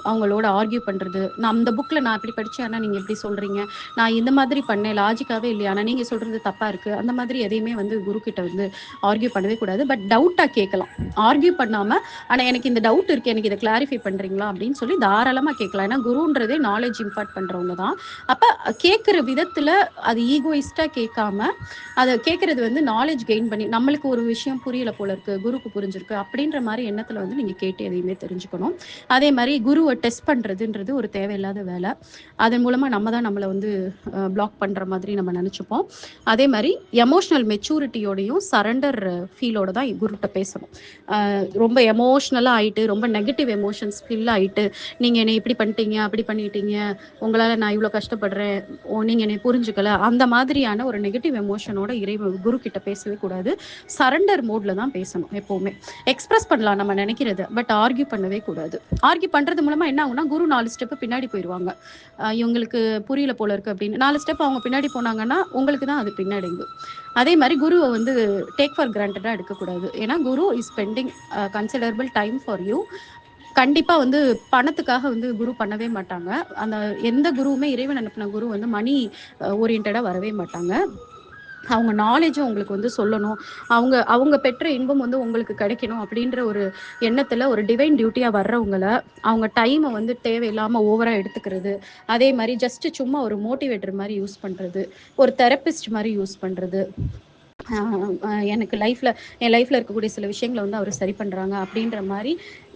அவங்களோட ஆர்கியூ பண்ணுறது, நான் அந்த புக்கில் நான் இப்படி படித்தேன் ஆனால் நீங்கள் எப்படி சொல்கிறீங்க, நான் இந்த மாதிரி பண்ணேன் லாஜிக்காகவே இல்லையா, ஆனால் நீங்கள் சொல்கிறது தப்பாக இருக்குது, அந்த மாதிரி எதையுமே வந்து குருக்கிட்ட வந்து ஆர்கியூ பண்ணவே கூடாது. பட் டவுட்டாக கேட்கலாம், ஆர்கியூ பண்ணாமல் ஆனால் எனக்கு இந்த டவுட் இருக்குது, எனக்கு இதை கிளாரிஃபை பண்ணுறீங்களா அப்படின்னு சொல்லி தாராளமாக கேட்கலாம். ஏன்னா குருன்றதே நாலேஜ் இம்பார்ட் பண்ணுறவங்க தான். அப்போ கேட்குற விதத்தில் அது ஈகோயிஸ்டாக கேட்காம அதை கேட்குறது வந்து நாலேஜ் கெயின் பண்ணி நம்மளுக்கு ஒரு விஷயம் புரியலை போல இருக்குது, குருக்கு புரிஞ்சிருக்கு அப்படின்ற மாதிரி எண்ணத்தில் வந்து நீங்கள் கேட்டு எதையுமே தெரிஞ்சுக்கணும். தெரிஞ்சுக்கணும். அதே மாதிரி குருவை டெஸ்ட் பண்ணுறதுன்றது ஒரு தேவையில்லாத வேலை. அதன் மூலமாக நம்ம தான் நம்மளை வந்து பிளாக் பண்ணுற மாதிரி நம்ம நினச்சிப்போம். அதே மாதிரி எமோஷ்னல் மெச்சூரிட்டியோடையும் சரண்டர் ஃபீலோட தான் குருட்ட பேசணும். ரொம்ப எமோஷ்னலாக ஆகிட்டு, ரொம்ப நெகட்டிவ் எமோஷன்ஸ் ஃபில் ஆகிட்டு, நீங்கள் என்னை இப்படி பண்ணிட்டீங்க, அப்படி பண்ணிட்டீங்க, உங்களால் நான் இவ்வளோ கஷ்டப்படுறேன், நீங்கள் என்னை புரிஞ்சுக்கல, அந்த மாதிரியான ஒரு நெகட்டிவ் எமோஷனோட குரு கிட்ட பேசவே கூடாது. சரண்டர் மோட்ல தான் பேசணும். எப்பவுமே எக்ஸ்பிரஸ் பண்ணலாம் நம்ம நினைக்கிறது, பட் ஆர்கியூ பண்ணவே கூடாது. ஆர்கியூ பண்றது மூலமா என்ன ஆகும்னா, குரு 4 ஸ்டெப் பின்னாடி போயிடுவாங்க. இவங்களுக்கு புரியல போல இருக்கு அப்படின்னு 4 ஸ்டெப் அவங்க பின்னாடி போனாங்கன்னா உங்களுக்கு தான் அது பின்னாடிங்கு. அதே மாதிரி குருவை வந்து டேக் ஃபார் கிராண்டடா எடுக்கக்கூடாது. ஏன்னா guru is spending considerable time for you. கண்டிப்பா வந்து பணத்துக்காக வந்து குரு பண்ணவே மாட்டாங்க. அந்த எந்த குருவுமே, இறைவன் அனுப்பின குரு வந்து மணி ஓரியன்டா வரவே மாட்டாங்க. அவங்க நாலேஜும் உங்களுக்கு வந்து சொல்லணும், அவங்க அவங்க பெற்ற இன்பம் வந்து உங்களுக்கு கிடைக்கணும் அப்படின்ற ஒரு எண்ணத்துல ஒரு டிவைன் டியூட்டியா வர்றவங்கள அவங்க டைமை வந்து தேவையில்லாம ஓவரா எடுத்துக்கிறது, அதே மாதிரி ஜஸ்ட் சும்மா ஒரு மோட்டிவேட்டர் மாதிரி யூஸ் பண்றது, ஒரு தெரபிஸ்ட் மாதிரி யூஸ் பண்றது, எனக்கு என் லைஃப்ல இருக்கக்கூடிய சில விஷயங்களை வந்து அவர் சரி பண்றாங்க அப்படின்ற மாதிரி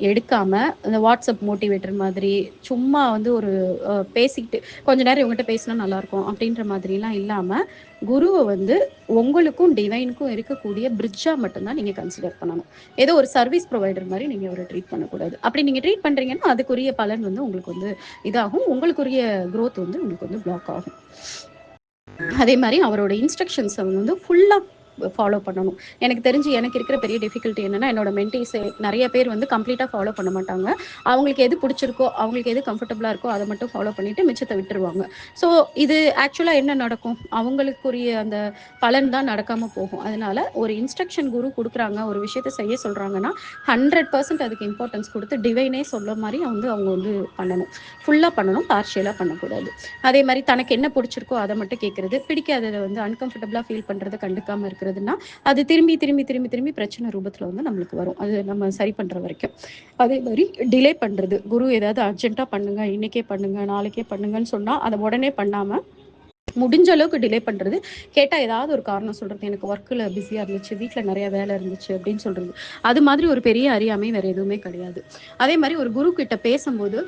எடுக்காம, இந்த வாட்ஸ்அப் மோட்டிவேட்டர் மாதிரி சும்மா வந்து ஒரு பேசிக்கிட்டு கொஞ்ச நேரம் இவங்ககிட்ட பேசினா நல்லா இருக்கும் அப்படின்ற மாதிரிலாம் இல்லாம, குருவை வந்து உங்களுக்கும் டிவைனுக்கும் இருக்கக்கூடிய பிரிட்ஜா மட்டும்தான் நீங்க கன்சிடர் பண்ணணும். ஏதோ ஒரு சர்வீஸ் ப்ரொவைடர் மாதிரி நீங்க அவரை ட்ரீட் பண்ணக்கூடாது. அப்படி நீங்க ட்ரீட் பண்றீங்கன்னா அதுக்குரிய பலன் வந்து உங்களுக்கு வந்து இதாகும், உங்களுக்குரிய growth வந்து உங்களுக்கு வந்து பிளாக் ஆகும். அதே மாதிரி அவரோட இன்ஸ்ட்ரக்ஷன்ஸ் வந்து ஃபுல்லா ஃபாலோ பண்ணணும். எனக்கு தெரிஞ்சு எனக்கு இருக்கிற பெரிய டிஃபிகல்ட்டி என்னன்னா, என்னோட மென்டீஸ் நிறைய பேர் வந்து கம்ப்ளீட்டாக ஃபாலோ பண்ண மாட்டாங்க. அவங்களுக்கு எது பிடிச்சிருக்கோ, அவங்களுக்கு எது கம்ஃபர்டபுளாக இருக்கோ அதை மட்டும் ஃபாலோ பண்ணிட்டு மிச்சத்தை விட்டுருவாங்க. ஸோ இது ஆக்சுவலாக என்ன நடக்கும், அவங்களுக்குரிய அந்த பலன் தான் நடக்காம போகும். அதனால ஒரு இன்ஸ்ட்ரக்ஷன் குரு கொடுக்குறாங்க, ஒரு விஷயத்த செய்ய சொல்றாங்கன்னா 100% அதுக்கு இம்பார்ட்டன்ஸ் கொடுத்து டிவைனே சொல்ல மாதிரி வந்து அவங்க வந்து பண்ணணும். ஃபுல்லாக பண்ணணும், பார்ஷியலாக பண்ணக்கூடாது. அதே மாதிரி தனக்கு என்ன பிடிச்சிருக்கோ அதை மட்டும் கேட்கறது, பிடிக்காததை வந்து அன்கம்ஃபர்டபுளாக ஃபீல் பண்ணுறதை கண்டுக்காமல் இருக்கிறதுனா அது திரும்பி திரும்பி திரும்பி திரும்பி பிரச்சனை ரூபத்தில் வந்து நம்மளுக்கு வரும். அது நம்ம சரி பண்ணுற வரைக்கும். அதே மாதிரி டிலே பண்ணுறது, குரு ஏதாவது அர்ஜென்ட்டாக பண்ணுங்க, இன்னைக்கே பண்ணுங்க, நாளைக்கே பண்ணுங்கன்னு சொன்னால் அதை உடனே பண்ணாமல் முடிஞ்ச அளவுக்கு டிலே பண்ணுறது. கேட்டால் ஏதாவது ஒரு காரணம் சொல்கிறது, எனக்கு ஒர்க்கில் பிஸியாக இருந்துச்சு, வீட்டில் நிறைய வேலை இருந்துச்சு அப்படின்னு சொல்கிறது. அது மாதிரி ஒரு பெரிய அறியாமை வேறு எதுவுமே கிடையாது. அதே மாதிரி ஒரு குரு கிட்ட பேசும்போது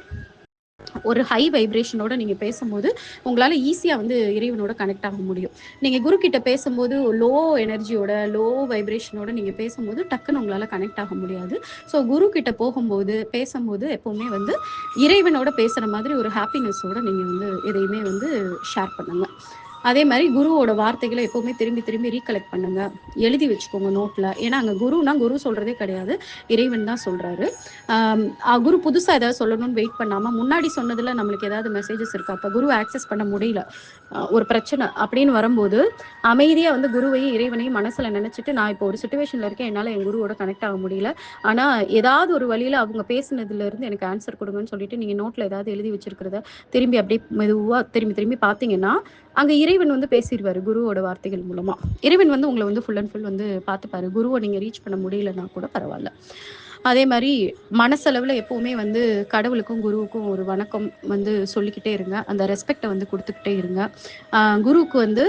ஒரு ஹை வைப்ரேஷனோட நீங்க பேசும்போது உங்களால ஈஸியா வந்து இறைவனோட கனெக்ட் ஆக முடியும். நீங்க குரு கிட்ட பேசும்போது லோ எனர்ஜியோட, லோ வைப்ரேஷனோட நீங்க பேசும்போது டக்குன்னு உங்களால கனெக்ட் ஆக முடியாது. ஸோ குரு கிட்ட போகும்போது பேசும்போது எப்பவுமே வந்து இறைவனோட பேசுற மாதிரி ஒரு ஹாப்பினஸோட நீங்க வந்து எதையுமே வந்து ஷேர் பண்ணுங்க. அதே மாதிரி குருவோட வார்த்தைகளை எப்பவுமே திரும்பி திரும்பி ரீகலெக்ட் பண்ணுங்க, எழுதி வச்சுக்கோங்க நோட்ல. ஏன்னா அங்க குருனா குரு சொல்றதே கிடையாது, இறைவன் தான் சொல்றாரு. குரு புதுசா ஏதாவது சொல்லணும்னு வெயிட் பண்ணாம முன்னாடி சொன்னதுல நம்மளுக்கு ஏதாவது மெசேஜஸ் இருக்கா, அப்ப குரு ஆக்சஸ் பண்ண முடியல, ஒரு பிரச்சனை அப்படின்னு வரும்போது அமைதியா வந்து குருவையும் இறைவனையும் மனசுல நினைச்சிட்டு, நான் இப்போ ஒரு சுச்சுவேஷன்ல இருக்கேன், என்னால என் குருவோட கனெக்ட் ஆக முடியல, ஆனா ஏதாவது ஒரு வழியில அவங்க பேசுனதுல இருந்து எனக்கு ஆன்சர் கொடுங்கன்னு சொல்லிட்டு நீங்க நோட்ல ஏதாவது எழுதி வச்சிருக்கிறத திரும்பி அப்படியே மெதுவா திரும்பி திரும்பி பாத்தீங்கன்னா அங்க இறைவன் வந்து பேசிடுவாரு குருவோட வார்த்தைகள் மூலமா. இறைவன் வந்து உங்களை வந்து ஃபுல் அண்ட் ஃபுல் வந்து பார்த்துப்பாரு. குருவை நீங்க ரீச் பண்ண முடியலன்னா கூட பரவாயில்ல. அதே மாதிரி மனசளவில் எப்பவுமே வந்து கடவுளுக்கும் குருவுக்கும் ஒரு வணக்கம் வந்து சொல்லிக்கிட்டே இருங்க, அந்த ரெஸ்பெக்டை வந்து கொடுத்துக்கிட்டே இருங்க. குருவுக்கு வந்து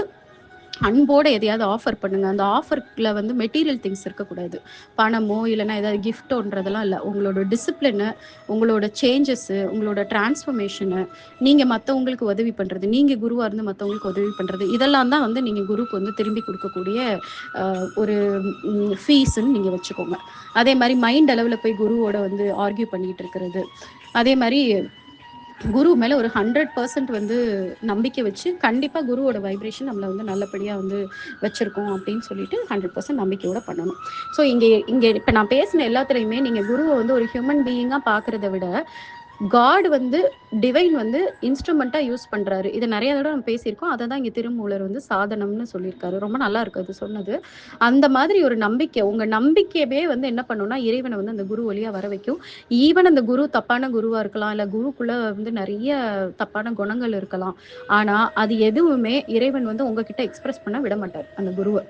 அன்போட எதையாவது ஆஃபர் பண்ணுங்க. அந்த ஆஃபர்ல வந்து மெட்டீரியல் திங்ஸ் இருக்கக்கூடாது, பணமோ இல்லைன்னா ஏதாவது கிஃப்டோன்றதெல்லாம் இல்லை. உங்களோட டிசிப்ளினு, உங்களோட சேஞ்சஸ்ஸு, உங்களோட டிரான்ஸ்ஃபர்மேஷனு, நீங்க மற்றவங்களுக்கு உதவி பண்றது, நீங்க குருவா இருந்து மற்றவங்களுக்கு உதவி பண்றது, இதெல்லாம் தான் வந்து நீங்க குருக்கு வந்து திரும்பி கொடுக்கக்கூடிய ஒரு ஃபீஸ்ன்னு நீங்க வச்சுக்கோங்க. அதே மாதிரி மைண்ட் அளவில் போய் குருவோட வந்து ஆர்கியூ பண்ணிட்டு இருக்கிறது, அதே மாதிரி குரு மேல ஒரு 100% வந்து நம்பிக்கை வச்சு கண்டிப்பா குருவோட வைப்ரேஷன் நம்மளை வந்து நல்லபடியா வந்து வச்சிருக்கோம் அப்படின்னு சொல்லிட்டு 100% நம்பிக்கையோட பண்ணணும். ஸோ இங்க இங்க இப்ப நான் பேசின எல்லாத்துலயுமே நீங்க குருவை வந்து ஒரு ஹியூமன் பீயிங்கா பாக்குறத விட காட் வந்து டிவைன் வந்து இன்ஸ்ட்ருமெண்ட்டா யூஸ் பண்றாரு. இதை நிறைய தடவை நம்ம பேசியிருக்கோம். அதை தான் இங்க திருமூலர் வந்து சாதனம்னு சொல்லியிருக்காரு. ரொம்ப நல்லா இருக்கு அது சொன்னது. அந்த மாதிரி ஒரு நம்பிக்கை, உங்க நம்பிக்கையவே வந்து என்ன பண்ணும்னா இறைவனை வந்து அந்த குரு வழியா வர வைக்கும். ஈவன் அந்த குரு தப்பான குருவா இருக்கலாம், இல்ல குருக்குள்ள வந்து நிறைய தப்பான குணங்கள் இருக்கலாம், ஆனா அது எதுவுமே இறைவன் வந்து உங்ககிட்ட எக்ஸ்பிரஸ் பண்ண விட மாட்டார் அந்த குருவை.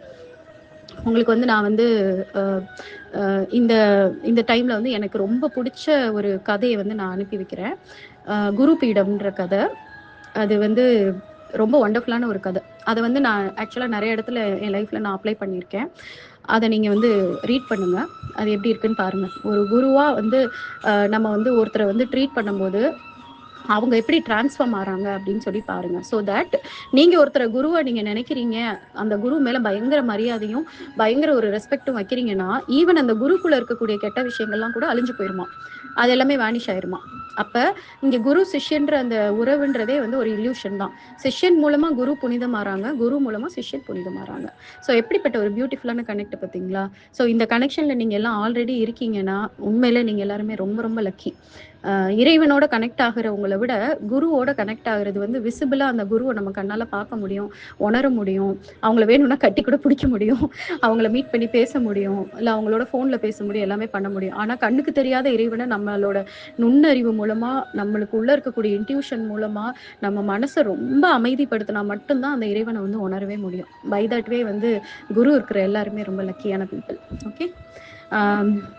உங்களுக்கு வந்து நான் வந்து இந்த இந்த டைம்ல வந்து எனக்கு ரொம்ப பிடிச்ச ஒரு கதையை வந்து நான் அனுப்பி வைக்கிறேன். குரு பீடம்ன்ற கதை. அது வந்து ரொம்ப ஒண்டர்ஃபுல்லான ஒரு கதை. அதை வந்து நான் ஆக்சுவலாக நிறைய இடத்துல என் லைஃப்ல நான் அப்ளை பண்ணியிருக்கேன். அதை நீங்கள் வந்து ரீட் பண்ணுங்கள். அது எப்படி இருக்குன்னு பாருங்கள். ஒரு குருவாக வந்து நம்ம வந்து ஒருத்தரை வந்து ட்ரீட் பண்ணும்போது அவங்க எப்படி டிரான்ஸ்ஃபார்ம் ஆறாங்க அப்படின்னு சொல்லி பாருங்க. ஸோ தட் நீங்க ஒருத்தர குருவா நீங்க நினைக்கிறீங்க, அந்த குரு மேல பயங்கர மரியாதையும் பயங்கர ஒரு ரெஸ்பெக்டும் வைக்கிறீங்கன்னா, ஈவன் அந்த குருக்குள்ள இருக்கக்கூடிய கெட்ட விஷயங்கள்லாம் கூட அழிஞ்சு போயிருமா, அது எல்லாமே வேனிஷ் ஆயிருமா. அப்ப இங்க குரு சிஷ்யன்ற அந்த உறவுன்றதே வந்து ஒரு இல்யூஷன் தான். சிஷ்யன் மூலமா குரு புனிதமாறாங்க, குரு மூலமா சிஷ்யன் புனிதமாறாங்க. ஸோ எப்படிப்பட்ட ஒரு பியூட்டிஃபுல்லான கனெக்ட் பார்த்தீங்களா? ஸோ இந்த கனெக்ஷன்ல நீங்க எல்லாம் ஆல்ரெடி இருக்கீங்கன்னா, உண்மையிலே நீங்க எல்லாருமே ரொம்ப ரொம்ப லக்கி. இறைவனோட கனெக்ட் ஆகுறவங்கள விட குருவோட கனெக்ட் ஆகுறது வந்து விசிபிளா அந்த குருவை நம்ம கண்ணால பார்க்க முடியும், உணர முடியும். அவங்கள வேணும்னா கட்டி கூட பிடிக்க முடியும், அவங்கள மீட் பண்ணி பேச முடியும், இல்ல அவங்களோட போன்ல பேச முடியும், எல்லாமே பண்ண முடியும். ஆனா கண்ணுக்கு தெரியாத இறைவனை நம்மளோட நுண்ணறிவு மூலமா, நம்மளுக்கு உள்ள இருக்கக்கூடிய இன்ட்யூஷன் மூலமா நம்ம மனசை ரொம்ப அமைதிப்படுத்தினா மட்டும்தான் அந்த இறைவனை வந்து உணரவே முடியும். பை தட் வே வந்து குரு இருக்கிற எல்லாருமே ரொம்ப லக்கியான பீப்புள். ஓகே.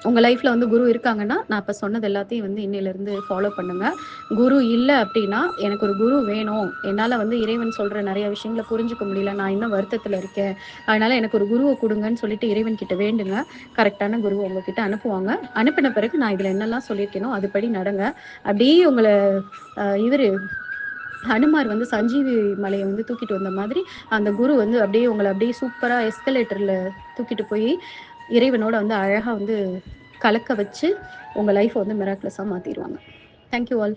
உங்கள் லைஃப்பில் வந்து குரு இருக்காங்கன்னா, நான் இப்போ சொன்னது எல்லாத்தையும் வந்து இன்னையிலேருந்து ஃபாலோ பண்ணுங்கள். குரு இல்லை அப்படின்னா, எனக்கு ஒரு குரு வேணும், என்னால் வந்து இறைவன் சொல்கிற நிறைய விஷயங்களை புரிஞ்சுக்க முடியல, நான் இன்னும் வருத்தத்தில் இருக்கேன், அதனால் எனக்கு ஒரு குருவை கொடுங்கன்னு சொல்லிட்டு இறைவன் கிட்ட வேண்டுங்க. கரெக்டான குருவை உங்ககிட்ட அனுப்புவாங்க. அனுப்பின பிறகு நான் இதில் என்னெல்லாம் சொல்லியிருக்கேனோ அதுபடி நடங்க. அப்படியே உங்களை இவர் ஹனுமார் வந்து சஞ்சீவி மலையை வந்து தூக்கிட்டு வந்த மாதிரி அந்த குரு வந்து அப்படியே உங்களை அப்படியே சூப்பராக எஸ்கலேட்டரில் தூக்கிட்டு போய் இறைவனோட வந்து அழகாக வந்து கலக்க வச்சு உங்கள் லைஃப்பை வந்து மிராக்குலஸாக மாற்றிடுவாங்க. Thank you all.